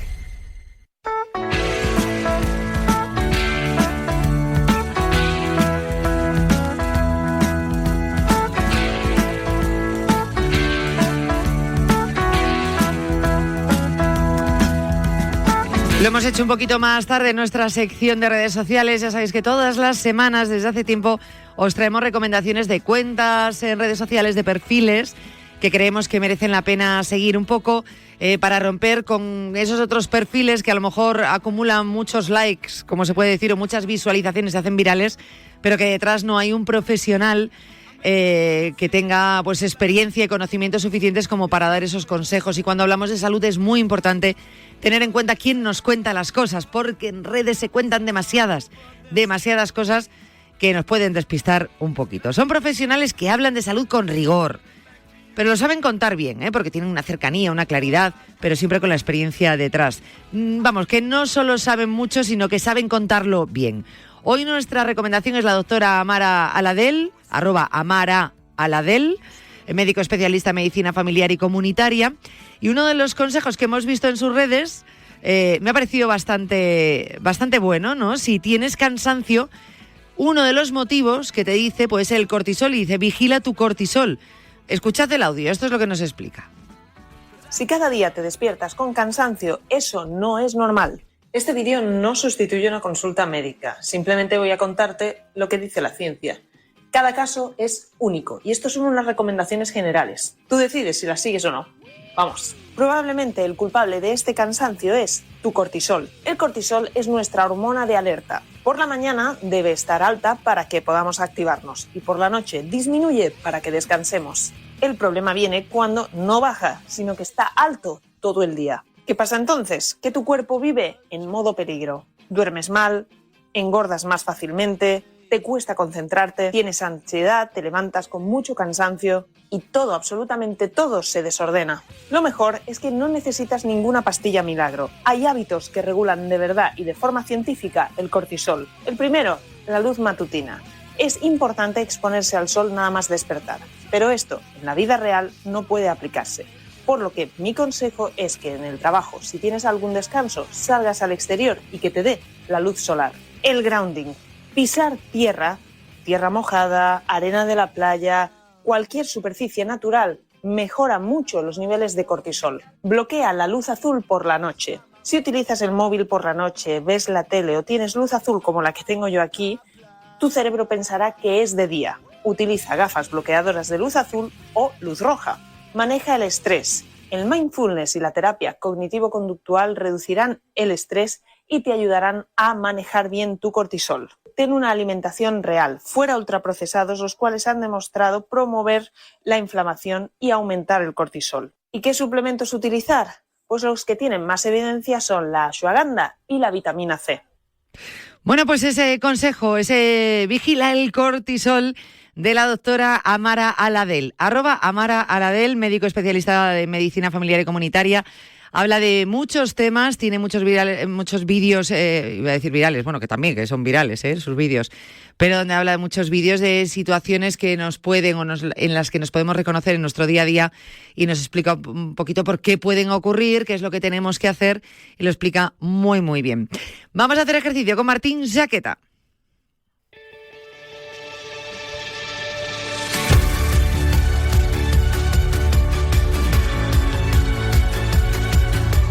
Lo hemos hecho un poquito más tarde en nuestra sección de redes sociales. Ya sabéis que todas las semanas, desde hace tiempo, os traemos recomendaciones de cuentas en redes sociales, de perfiles que creemos que merecen la pena seguir un poco para romper con esos otros perfiles que a lo mejor acumulan muchos likes, como se puede decir, o muchas visualizaciones, se hacen virales, pero que detrás no hay un profesional que tenga pues experiencia y conocimientos suficientes como para dar esos consejos. Y cuando hablamos de salud es muy importante tener en cuenta quién nos cuenta las cosas, porque en redes se cuentan demasiadas cosas que nos pueden despistar un poquito. Son profesionales que hablan de salud con rigor, pero lo saben contar bien, porque tienen una cercanía, una claridad, pero siempre con la experiencia detrás. Vamos, que no solo saben mucho, sino que saben contarlo bien. Hoy nuestra recomendación es la doctora Amara Aladel, @AmaraAladel, médico especialista en medicina familiar y comunitaria. Y uno de los consejos que hemos visto en sus redes me ha parecido bastante bueno, ¿no? Si tienes cansancio, uno de los motivos que te dice puede ser el cortisol y dice, vigila tu cortisol. Escuchad el audio, esto es lo que nos explica. Si cada día te despiertas con cansancio, eso no es normal. Este vídeo no sustituye una consulta médica, simplemente voy a contarte lo que dice la ciencia. Cada caso es único y esto son unas recomendaciones generales. Tú decides si las sigues o no. Vamos, probablemente el culpable de este cansancio es tu cortisol. El cortisol es nuestra hormona de alerta. Por la mañana debe estar alta para que podamos activarnos y por la noche disminuye para que descansemos. El problema viene cuando no baja, sino que está alto todo el día. ¿Qué pasa entonces? Que tu cuerpo vive en modo peligro. Duermes mal, engordas más fácilmente, te cuesta concentrarte, tienes ansiedad, te levantas con mucho cansancio y todo, absolutamente todo, se desordena. Lo mejor es que no necesitas ninguna pastilla milagro. Hay hábitos que regulan de verdad y de forma científica el cortisol. El primero, la luz matutina. Es importante exponerse al sol nada más despertar, pero esto en la vida real no puede aplicarse. Por lo que mi consejo es que en el trabajo, si tienes algún descanso, salgas al exterior y que te dé la luz solar. El grounding. Pisar tierra mojada, arena de la playa, cualquier superficie natural mejora mucho los niveles de cortisol. Bloquea la luz azul por la noche. Si utilizas el móvil por la noche, ves la tele o tienes luz azul como la que tengo yo aquí, tu cerebro pensará que es de día. Utiliza gafas bloqueadoras de luz azul o luz roja. Maneja el estrés. El mindfulness y la terapia cognitivo-conductual reducirán el estrés y te ayudarán a manejar bien tu cortisol. Ten una alimentación real, fuera ultraprocesados, los cuales han demostrado promover la inflamación y aumentar el cortisol. ¿Y qué suplementos utilizar? Pues los que tienen más evidencia son la ashwagandha y la vitamina C. Bueno, pues ese consejo, ese vigila el cortisol de la doctora Amara Aladel, @AmaraAladel, médico especialista de medicina familiar y comunitaria. Habla de muchos temas, tiene muchos vídeos, iba a decir virales, bueno, que también, que son virales, sus vídeos, pero donde habla de muchos vídeos de situaciones que nos pueden en las que nos podemos reconocer en nuestro día a día y nos explica un poquito por qué pueden ocurrir, qué es lo que tenemos que hacer y lo explica muy, muy bien. Vamos a hacer ejercicio con Martín Jaqueta.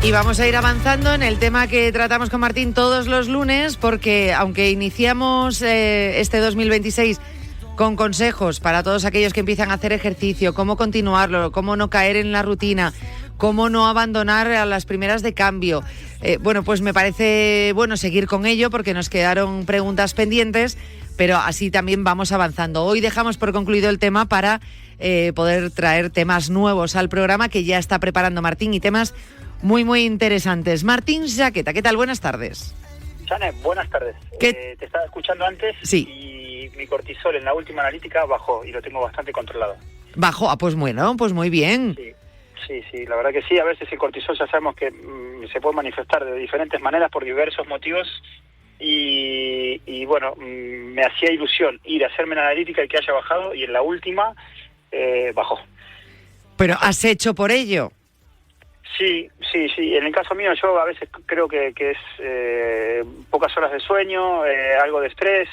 Y vamos a ir avanzando en el tema que tratamos con Martín todos los lunes, porque aunque iniciamos este 2026 con consejos para todos aquellos que empiezan a hacer ejercicio, cómo continuarlo, cómo no caer en la rutina, cómo no abandonar a las primeras de cambio, bueno, pues me parece bueno seguir con ello porque nos quedaron preguntas pendientes, pero así también vamos avanzando. Hoy dejamos por concluido el tema para poder traer temas nuevos al programa que ya está preparando Martín y temas muy, muy interesantes. Martín Jaqueta, ¿qué tal? Buenas tardes. Chane, buenas tardes. Te estaba escuchando antes y mi cortisol en la última analítica bajó y lo tengo bastante controlado. ¿Bajó? Pues bueno, pues muy bien. Sí, la verdad que sí. A veces el cortisol ya sabemos que se puede manifestar de diferentes maneras por diversos motivos y bueno, me hacía ilusión ir a hacerme la analítica y que haya bajado, y en la última bajó. ¿Pero has hecho por ello? Sí. En el caso mío, yo a veces creo que es pocas horas de sueño, algo de estrés,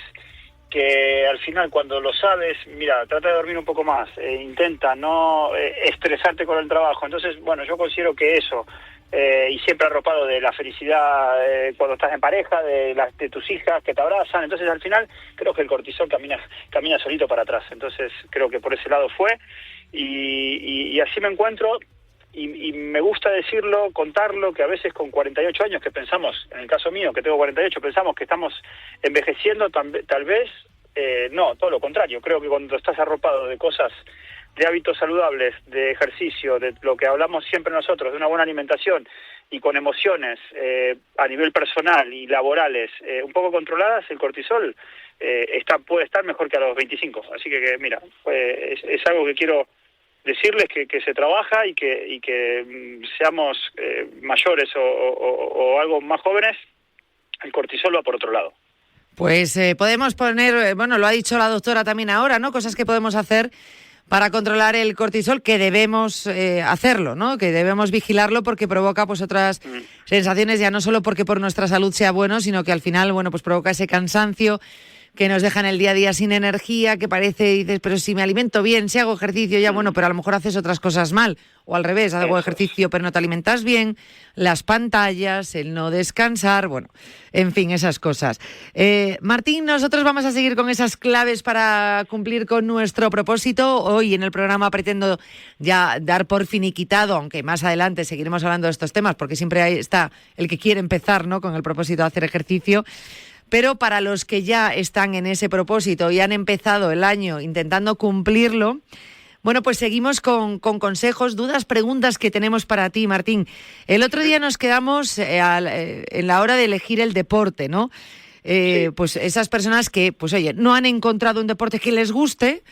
que al final cuando lo sabes, mira, trata de dormir un poco más, intenta no estresarte con el trabajo. Entonces, bueno, yo considero que eso, y siempre arropado de la felicidad cuando estás en pareja, de tus hijas que te abrazan, entonces al final creo que el cortisol camina solito para atrás. Entonces creo que por ese lado fue, y así me encuentro. Y me gusta decirlo, contarlo, que a veces con 48 años que pensamos, en el caso mío, que tengo 48, pensamos que estamos envejeciendo, tal vez, no, todo lo contrario. Creo que cuando estás arropado de cosas, de hábitos saludables, de ejercicio, de lo que hablamos siempre nosotros, de una buena alimentación, y con emociones a nivel personal y laborales un poco controladas, el cortisol puede estar mejor que a los 25. Así que mira, es algo que quiero decirles, que se trabaja, y que seamos mayores o algo más jóvenes, el cortisol va por otro lado. Pues podemos poner, bueno, lo ha dicho la doctora también ahora, ¿no? Cosas que podemos hacer para controlar el cortisol, que debemos hacerlo, ¿no? Que debemos vigilarlo, porque provoca pues otras sensaciones, ya no solo porque por nuestra salud sea bueno, sino que al final, bueno, pues provoca ese cansancio que nos deja en el día a día sin energía, que parece, dices, pero si me alimento bien, si hago ejercicio ya, bueno, pero a lo mejor haces otras cosas mal, o al revés, hago ejercicio pero no te alimentas bien, las pantallas, el no descansar, bueno, en fin, esas cosas. Martín, nosotros vamos a seguir con esas claves para cumplir con nuestro propósito. Hoy en el programa pretendo ya dar por finiquitado, aunque más adelante seguiremos hablando de estos temas, porque siempre ahí está el que quiere empezar, ¿no?, con el propósito de hacer ejercicio. Pero para los que ya están en ese propósito y han empezado el año intentando cumplirlo, bueno, pues seguimos con consejos, dudas, preguntas que tenemos para ti, Martín. El otro día nos quedamos en la hora de elegir el deporte, ¿no? Pues esas personas que, pues oye, no han encontrado un deporte que les guste.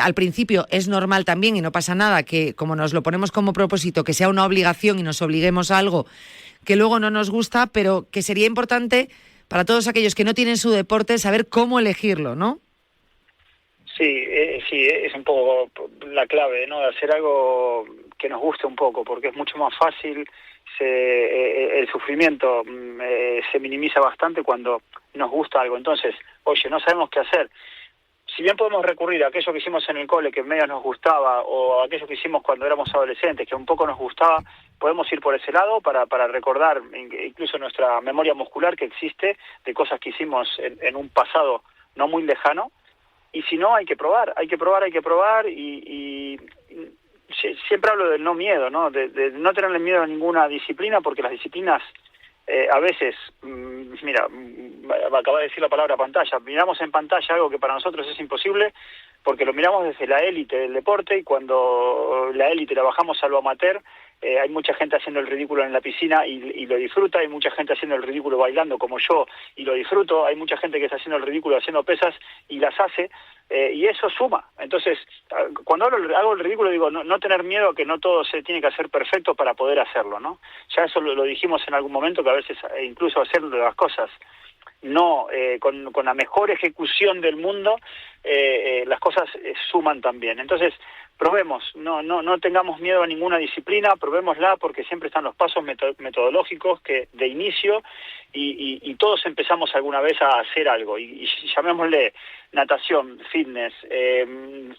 Al principio es normal también, y no pasa nada, que como nos lo ponemos como propósito, que sea una obligación y nos obliguemos a algo que luego no nos gusta, pero que sería importante para todos aquellos que no tienen su deporte saber cómo elegirlo, ¿no? Sí, es un poco la clave, ¿no? De hacer algo que nos guste un poco, porque es mucho más fácil, el sufrimiento se minimiza bastante cuando nos gusta algo. Entonces, oye, no sabemos qué hacer. Si bien podemos recurrir a aquello que hicimos en el cole, que medio nos gustaba, o a aquello que hicimos cuando éramos adolescentes, que un poco nos gustaba, podemos ir por ese lado para recordar incluso nuestra memoria muscular que existe de cosas que hicimos en un pasado no muy lejano. Y si no, hay que probar, y siempre hablo del no miedo, ¿no? De no tenerle miedo a ninguna disciplina, porque las disciplinas a veces, mira, acabo de decir la palabra pantalla, miramos en pantalla algo que para nosotros es imposible, porque lo miramos desde la élite del deporte, y cuando la élite la bajamos a lo amateur, hay mucha gente haciendo el ridículo en la piscina y lo disfruta, hay mucha gente haciendo el ridículo bailando como yo y lo disfruto, hay mucha gente que está haciendo el ridículo haciendo pesas y las hace, y eso suma. Entonces, cuando hago el ridículo, digo, no tener miedo a que no todo se tiene que hacer perfecto para poder hacerlo, ¿no? Ya eso lo dijimos en algún momento, que a veces incluso hacer las cosas no con la mejor ejecución del mundo, las cosas suman también. Entonces, probemos, no tengamos miedo a ninguna disciplina, probémosla, porque siempre están los pasos metodológicos que de inicio, y todos empezamos alguna vez a hacer algo, y llamémosle natación, fitness,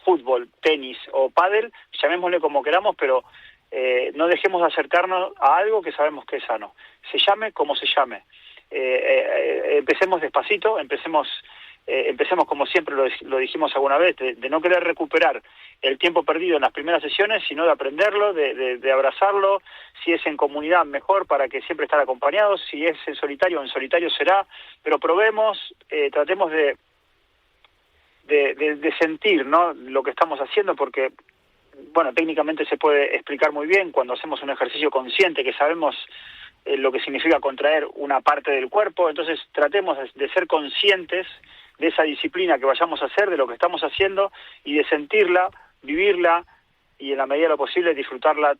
fútbol, tenis o pádel, llamémosle como queramos, pero no dejemos de acercarnos a algo que sabemos que es sano, se llame como se llame. Empecemos despacito, empecemos como siempre lo dijimos alguna vez, de no querer recuperar el tiempo perdido en las primeras sesiones, sino de aprenderlo, de abrazarlo. Si es en comunidad, mejor, para que siempre estar acompañados. Si es en solitario será, pero probemos, tratemos de sentir, ¿no?, lo que estamos haciendo, porque bueno, técnicamente se puede explicar muy bien cuando hacemos un ejercicio consciente, que sabemos lo que significa contraer una parte del cuerpo. Entonces tratemos de ser conscientes de esa disciplina que vayamos a hacer, de lo que estamos haciendo, y de sentirla, vivirla, y en la medida de lo posible disfrutarla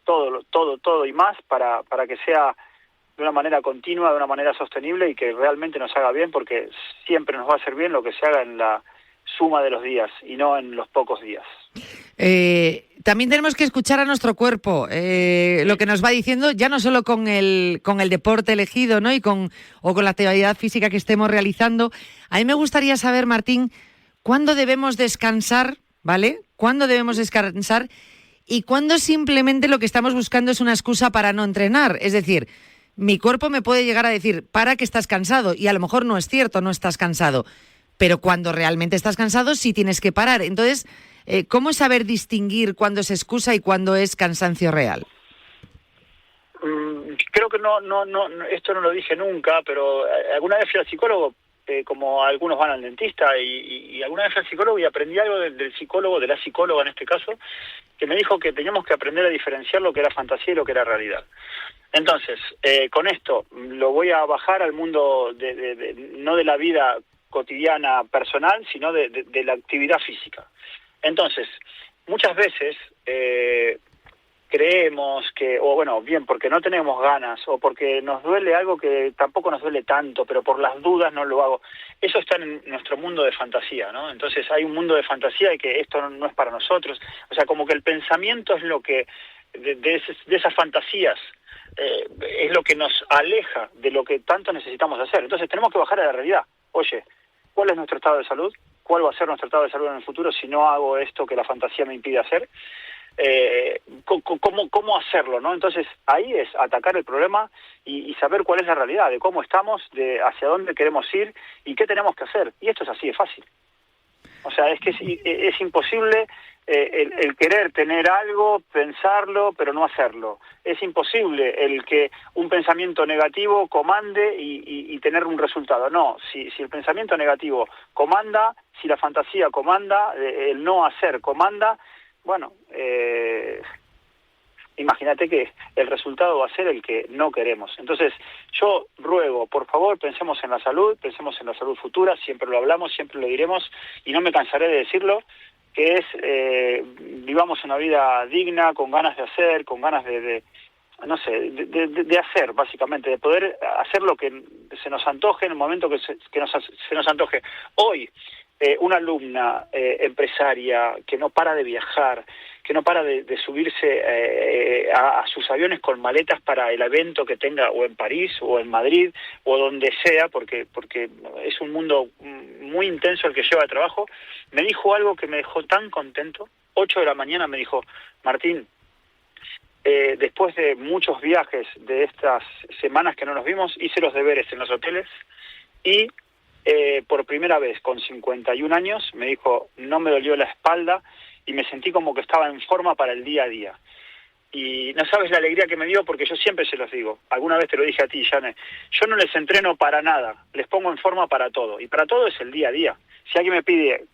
todo y más, para que sea de una manera continua, de una manera sostenible y que realmente nos haga bien, porque siempre nos va a hacer bien lo que se haga en la suma de los días y no en los pocos días. También tenemos que escuchar a nuestro cuerpo, lo que nos va diciendo, ya no solo con el deporte elegido, ¿no? o con la actividad física que estemos realizando. A mí me gustaría saber, Martín, ¿cuándo debemos descansar, ¿vale? ¿Cuándo debemos descansar? Y cuándo simplemente lo que estamos buscando es una excusa para no entrenar. Es decir, mi cuerpo me puede llegar a decir, para que estás cansado, y a lo mejor no es cierto, no estás cansado. Pero cuando realmente estás cansado, sí tienes que parar. Entonces, ¿cómo saber distinguir cuándo es excusa y cuándo es cansancio real? Creo que no, esto no lo dije nunca, pero alguna vez fui al psicólogo, como algunos van al dentista, y alguna vez fui al psicólogo y aprendí algo del psicólogo, de la psicóloga en este caso, que me dijo que teníamos que aprender a diferenciar lo que era fantasía y lo que era realidad. Entonces, con esto lo voy a bajar al mundo no de la vida cotidiana personal, sino de la actividad física. Entonces, muchas veces creemos que, o bueno, bien, porque no tenemos ganas, o porque nos duele algo que tampoco nos duele tanto, pero por las dudas no lo hago. Eso está en nuestro mundo de fantasía, ¿no? Entonces hay un mundo de fantasía de que esto no es para nosotros. O sea, como que el pensamiento es lo que, de esas fantasías, es lo que nos aleja de lo que tanto necesitamos hacer. Entonces tenemos que bajar a la realidad. Oye, ¿cuál es nuestro estado de salud? ¿Cuál va a ser nuestro estado de salud en el futuro si no hago esto que la fantasía me impide hacer? ¿Cómo hacerlo, ¿no? Entonces ahí es atacar el problema y saber cuál es la realidad, de cómo estamos, de hacia dónde queremos ir y qué tenemos que hacer. Y esto es así de fácil. O sea, es que es imposible el querer tener algo, pensarlo, pero no hacerlo. Es imposible el que un pensamiento negativo comande y tener un resultado. No, si el pensamiento negativo comanda, si la fantasía comanda, el no hacer comanda, bueno, imagínate que el resultado va a ser el que no queremos. Entonces, yo ruego, por favor, pensemos en la salud futura, siempre lo hablamos, siempre lo diremos, y no me cansaré de decirlo, que es, vivamos una vida digna, con ganas de hacer, con ganas de hacer, básicamente, de poder hacer lo que se nos antoje en el momento que se nos antoje. Hoy, una alumna empresaria que no para de viajar, que no para de subirse a sus aviones con maletas para el evento que tenga, o en París, o en Madrid, o donde sea, porque es un mundo muy intenso el que lleva de trabajo, me dijo algo que me dejó tan contento. 8 de la mañana me dijo: Martín, después de muchos viajes de estas semanas que no nos vimos, hice los deberes en los hoteles y por primera vez con 51 años, me dijo, no me dolió la espalda y me sentí como que estaba en forma para el día a día. Y no sabes la alegría que me dio, porque yo siempre se los digo, alguna vez te lo dije a ti, Jane, yo no les entreno para nada, les pongo en forma para todo, y para todo es el día a día. Si alguien me pide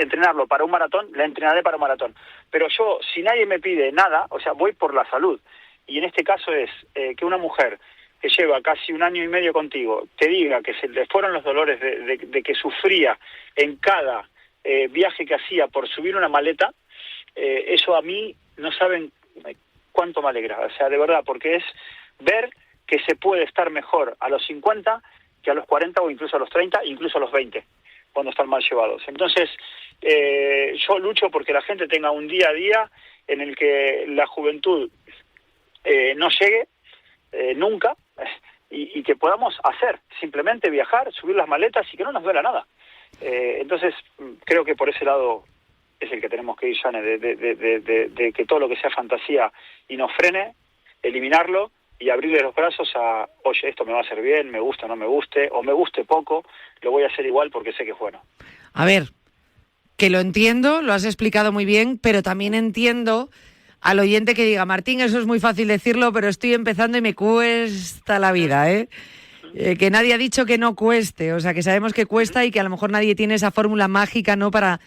entrenarlo para un maratón, le entrenaré para un maratón. Pero yo, si nadie me pide nada, o sea, voy por la salud. Y en este caso es que una mujer que lleva casi 1 año y medio contigo te diga que se le fueron los dolores de que sufría en cada viaje que hacía por subir una maleta, eso a mí no saben cuánto me alegra. O sea, de verdad, porque es ver que se puede estar mejor a los 50 que a los 40 o incluso a los 30, incluso a los 20. Cuando están mal llevados. Entonces, yo lucho porque la gente tenga un día a día en el que la juventud no llegue nunca, y que podamos hacer, simplemente viajar, subir las maletas y que no nos duela nada. Entonces, creo que por ese lado es el que tenemos que ir, Jane, de que todo lo que sea fantasía y nos frene, eliminarlo y abrirle los brazos a, oye, esto me va a hacer bien, me gusta, no me guste, o me guste poco, lo voy a hacer igual porque sé que es bueno. A ver, que lo entiendo, lo has explicado muy bien, pero también entiendo al oyente que diga, Martín, eso es muy fácil decirlo, pero estoy empezando y me cuesta la vida, ¿eh? Que nadie ha dicho que no cueste, o sea, que sabemos que cuesta y que a lo mejor nadie tiene esa fórmula mágica, ¿no? Para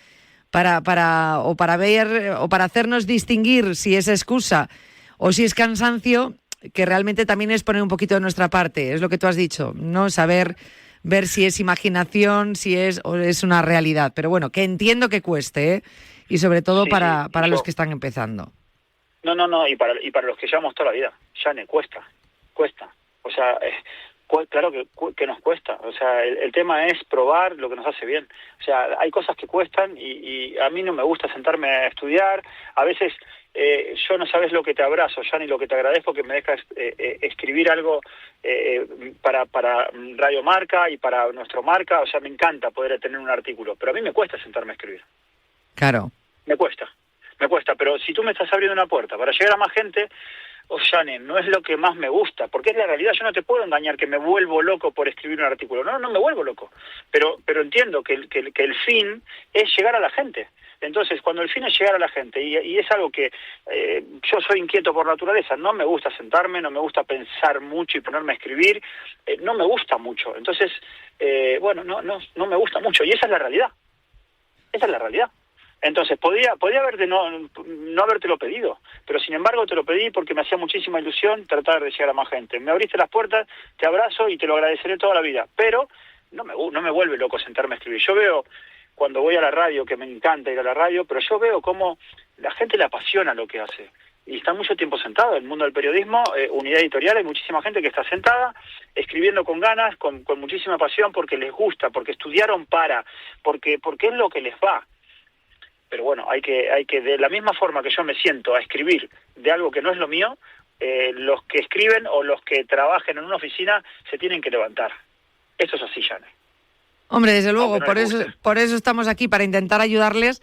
ver o para hacernos distinguir si es excusa o si es cansancio, que realmente también es poner un poquito de nuestra parte, es lo que tú has dicho, ¿no? Saber ver si es imaginación, si es o es una realidad, pero bueno, que entiendo que cueste, ¿eh? Y sobre todo sí, para los que están empezando. No, y para los que llevamos toda la vida, Jane, cuesta. O sea, claro que nos cuesta. O sea, el tema es probar lo que nos hace bien. O sea, hay cosas que cuestan y a mí no me gusta sentarme a estudiar. A veces yo no sabes lo que te abrazo, ya ni lo que te agradezco que me dejas escribir algo para Radio Marca y para nuestro Marca. O sea, me encanta poder tener un artículo, pero a mí me cuesta sentarme a escribir. Claro. Me cuesta, pero si tú me estás abriendo una puerta para llegar a más gente, Jane, no es lo que más me gusta, porque es la realidad. Yo no te puedo engañar que me vuelvo loco por escribir un artículo. No me vuelvo loco, pero entiendo que el fin es llegar a la gente. Entonces, cuando el fin es llegar a la gente, y es algo que yo soy inquieto por naturaleza, no me gusta sentarme, no me gusta pensar mucho y ponerme a escribir, no me gusta mucho. Entonces, no me gusta mucho, y esa es la realidad. Esa es la realidad. Entonces, podía haberte no habértelo pedido, pero sin embargo te lo pedí porque me hacía muchísima ilusión tratar de llegar a más gente. Me abriste las puertas, te abrazo y te lo agradeceré toda la vida, pero no me vuelve loco sentarme a escribir. Yo veo, cuando voy a la radio, que me encanta ir a la radio, pero yo veo cómo la gente le apasiona lo que hace. Y está mucho tiempo sentado. En el mundo del periodismo, unidad editorial, hay muchísima gente que está sentada, escribiendo con ganas, con muchísima pasión, porque les gusta, porque estudiaron porque es lo que les va. Pero bueno, hay que de la misma forma que yo me siento a escribir de algo que no es lo mío, los que escriben o los que trabajen en una oficina se tienen que levantar. Eso es así, Jane. Hombre, desde luego, por eso estamos aquí, para intentar ayudarles,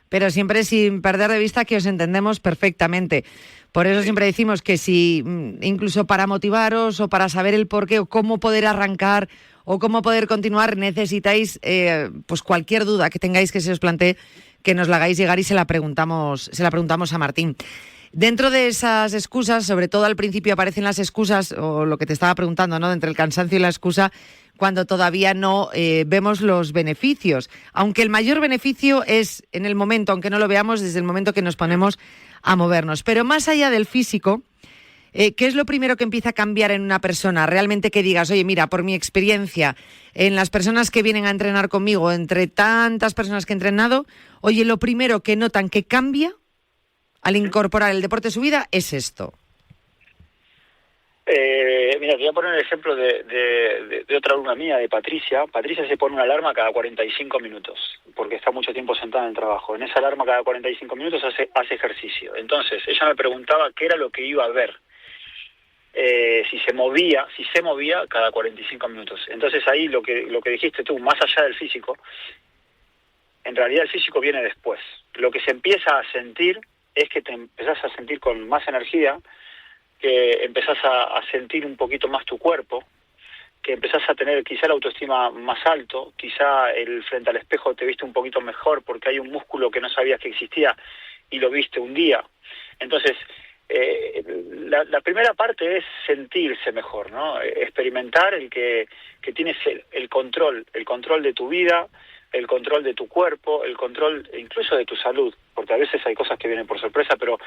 pero siempre sin perder de vista que os entendemos perfectamente. Por eso siempre decimos que si incluso para motivaros o para saber el porqué o cómo poder arrancar o cómo poder continuar, necesitáis pues cualquier duda que tengáis que se os plantee, que nos la hagáis llegar y se la preguntamos a Martín. Dentro de esas excusas, sobre todo al principio aparecen las excusas, o lo que te estaba preguntando, ¿no? Entre el cansancio y la excusa, cuando todavía no vemos los beneficios. Aunque el mayor beneficio es en el momento, aunque no lo veamos, desde el momento que nos ponemos a movernos. Pero más allá del físico, ¿qué es lo primero que empieza a cambiar en una persona? Realmente que digas, oye, mira, por mi experiencia, en las personas que vienen a entrenar conmigo, entre tantas personas que he entrenado, oye, lo primero que notan que cambia al incorporar el deporte a su vida es esto. Mira, te voy a poner el ejemplo de otra alumna mía, de Patricia. Patricia se pone una alarma cada 45 minutos, porque está mucho tiempo sentada en el trabajo. En esa alarma cada 45 minutos hace ejercicio. Entonces, ella me preguntaba qué era lo que iba a ver. Si se movía cada 45 minutos. Entonces ahí lo que dijiste tú, más allá del físico, en realidad el físico viene después. Lo que se empieza a sentir es que te empezás a sentir con más energía, que empezás a sentir un poquito más tu cuerpo, que empezás a tener quizá la autoestima más alto, quizá frente al espejo te viste un poquito mejor porque hay un músculo que no sabías que existía y lo viste un día. Entonces, la primera parte es sentirse mejor, ¿no? Experimentar el que tienes el control de tu vida, el control de tu cuerpo, el control incluso de tu salud, porque a veces hay cosas que vienen por sorpresa, pero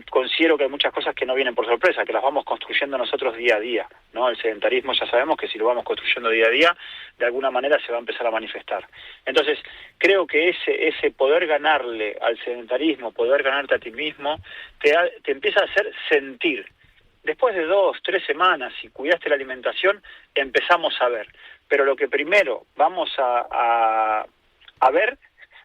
considero que hay muchas cosas que no vienen por sorpresa, que las vamos construyendo nosotros día a día, ¿no? El sedentarismo ya sabemos que si lo vamos construyendo día a día, de alguna manera se va a empezar a manifestar. Entonces, creo que ese poder ganarle al sedentarismo, poder ganarte a ti mismo, te empieza a hacer sentir. Después de 2, 3 semanas, si cuidaste la alimentación, empezamos a ver. Pero lo que primero vamos a ver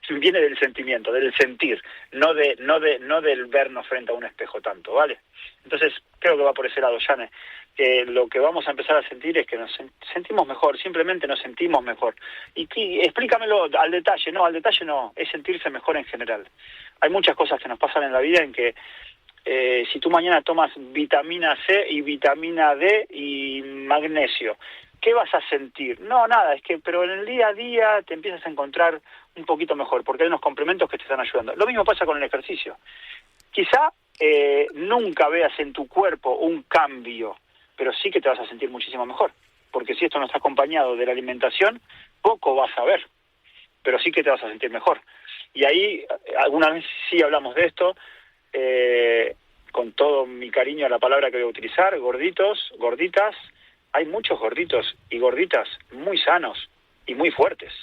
viene del sentimiento, del sentir, no del vernos frente a un espejo tanto, ¿vale? Entonces, creo que va por ese lado, Jane, que lo que vamos a empezar a sentir es que nos sentimos mejor, simplemente nos sentimos mejor. Y explícamelo al detalle no, es sentirse mejor en general. Hay muchas cosas que nos pasan en la vida en que si tú mañana tomas vitamina C y vitamina D y magnesio, ¿qué vas a sentir? No, nada, pero en el día a día te empiezas a encontrar un poquito mejor, porque hay unos complementos que te están ayudando. Lo mismo pasa con el ejercicio. Quizá nunca veas en tu cuerpo un cambio, pero sí que te vas a sentir muchísimo mejor, porque si esto no está acompañado de la alimentación, poco vas a ver, pero sí que te vas a sentir mejor. Y ahí, alguna vez sí hablamos de esto, con todo mi cariño a la palabra que voy a utilizar, gorditos, gorditas. Hay muchos gorditos y gorditas muy sanos y muy fuertes.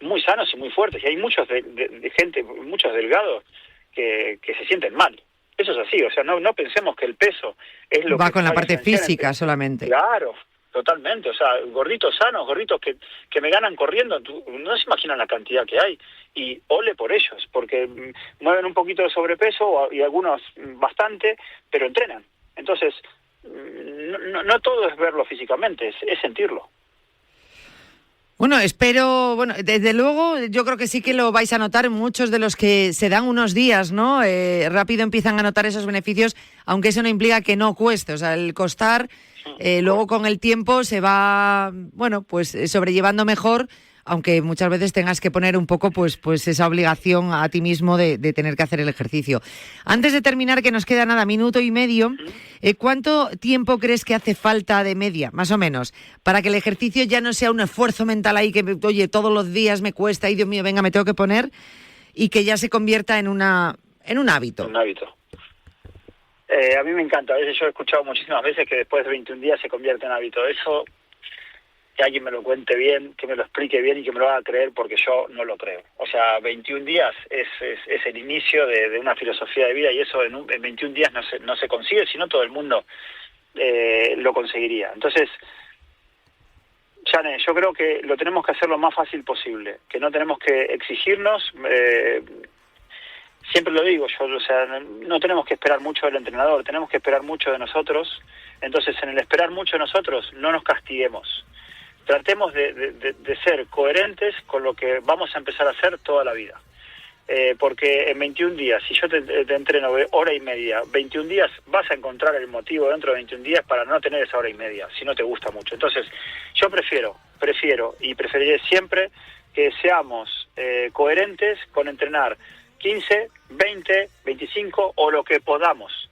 Muy sanos y muy fuertes. Y hay muchos de gente, muchos delgados que se sienten mal. Eso es así, o sea, no pensemos que el peso es lo que va con la va a parte diferenciar física entre- solamente. Claro, totalmente, o sea, gorditos sanos, gorditos que me ganan corriendo, no se imaginan la cantidad que hay, y ole por ellos, porque mueven un poquito de sobrepeso y algunos bastante, pero entrenan. Entonces, no todo es verlo físicamente, es sentirlo. Bueno, espero, desde luego, yo creo que sí que lo vais a notar muchos de los que se dan unos días, ¿no? Rápido empiezan a notar esos beneficios, aunque eso no implica que no cueste, o sea, el costar, luego con el tiempo se va, pues sobrellevando mejor, aunque muchas veces tengas que poner un poco pues esa obligación a ti mismo de tener que hacer el ejercicio. Antes de terminar, que nos queda nada, minuto y medio, ¿cuánto tiempo crees que hace falta de media, más o menos, para que el ejercicio ya no sea un esfuerzo mental ahí que, oye, todos los días me cuesta, y Dios mío, venga, me tengo que poner, y que ya se convierta en un hábito? Un hábito. A mí me encanta, a veces yo he escuchado muchísimas veces que después de 21 días se convierte en hábito. Eso, que alguien me lo cuente bien, que me lo explique bien y que me lo haga creer, porque yo no lo creo. O sea, 21 días es el inicio de una filosofía de vida, y eso en 21 días no se consigue, sino todo el mundo lo conseguiría. Entonces, Jane, yo creo que lo tenemos que hacer lo más fácil posible, que no tenemos que exigirnos. Siempre lo digo yo, o sea, no tenemos que esperar mucho del entrenador, tenemos que esperar mucho de nosotros. Entonces, en el esperar mucho de nosotros, no nos castiguemos. Tratemos de ser coherentes con lo que vamos a empezar a hacer toda la vida. Porque en 21 días, si yo te entreno de hora y media, 21 días, vas a encontrar el motivo dentro de 21 días para no tener esa hora y media, si no te gusta mucho. Entonces, yo prefiero y preferiré siempre que seamos coherentes con entrenar 15, 20, 25 o lo que podamos.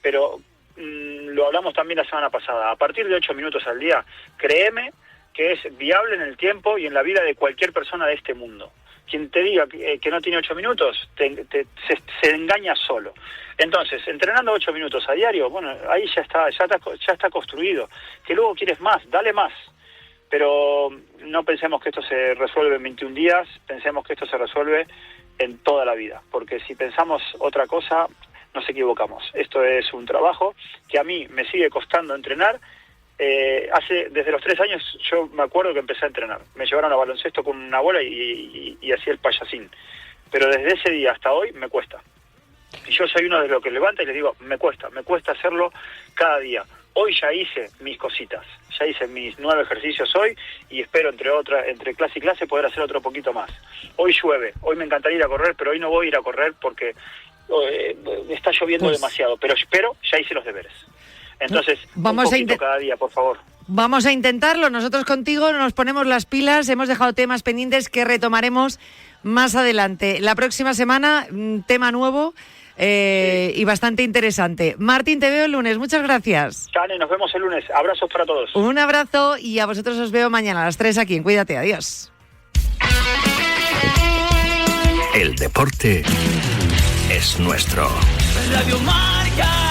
Pero lo hablamos también la semana pasada, a partir de 8 minutos al día, créeme que es viable en el tiempo y en la vida de cualquier persona de este mundo. Quien te diga que no tiene 8 minutos, se engaña solo. Entonces, entrenando 8 minutos a diario, bueno, ahí ya está construido. Que luego quieres más, dale más. Pero no pensemos que esto se resuelve en 21 días, pensemos que esto se resuelve en toda la vida. Porque si pensamos otra cosa, nos equivocamos. Esto es un trabajo que a mí me sigue costando entrenar. Desde los 3 años yo me acuerdo que empecé a entrenar. Me llevaron a baloncesto con una bola y hacía el payasín. Pero desde ese día hasta hoy me cuesta. Y yo soy uno de los que levanta y les digo, me cuesta hacerlo cada día. Hoy ya hice mis cositas, ya hice mis 9 ejercicios hoy y espero entre clase y clase poder hacer otro poquito más. Hoy llueve, hoy me encantaría ir a correr, pero hoy no voy a ir a correr porque está lloviendo demasiado. Pero ya hice los deberes. Entonces, un poquito cada día, por favor. Vamos a intentarlo. Nosotros contigo nos ponemos las pilas. Hemos dejado temas pendientes que retomaremos más adelante. La próxima semana, tema nuevo y bastante interesante. Martín, te veo el lunes. Muchas gracias. Chane, nos vemos el lunes. Abrazos para todos. Un abrazo y a vosotros os veo mañana a las 3 aquí en Cuídate. Adiós. El deporte es nuestro. Radio Marca.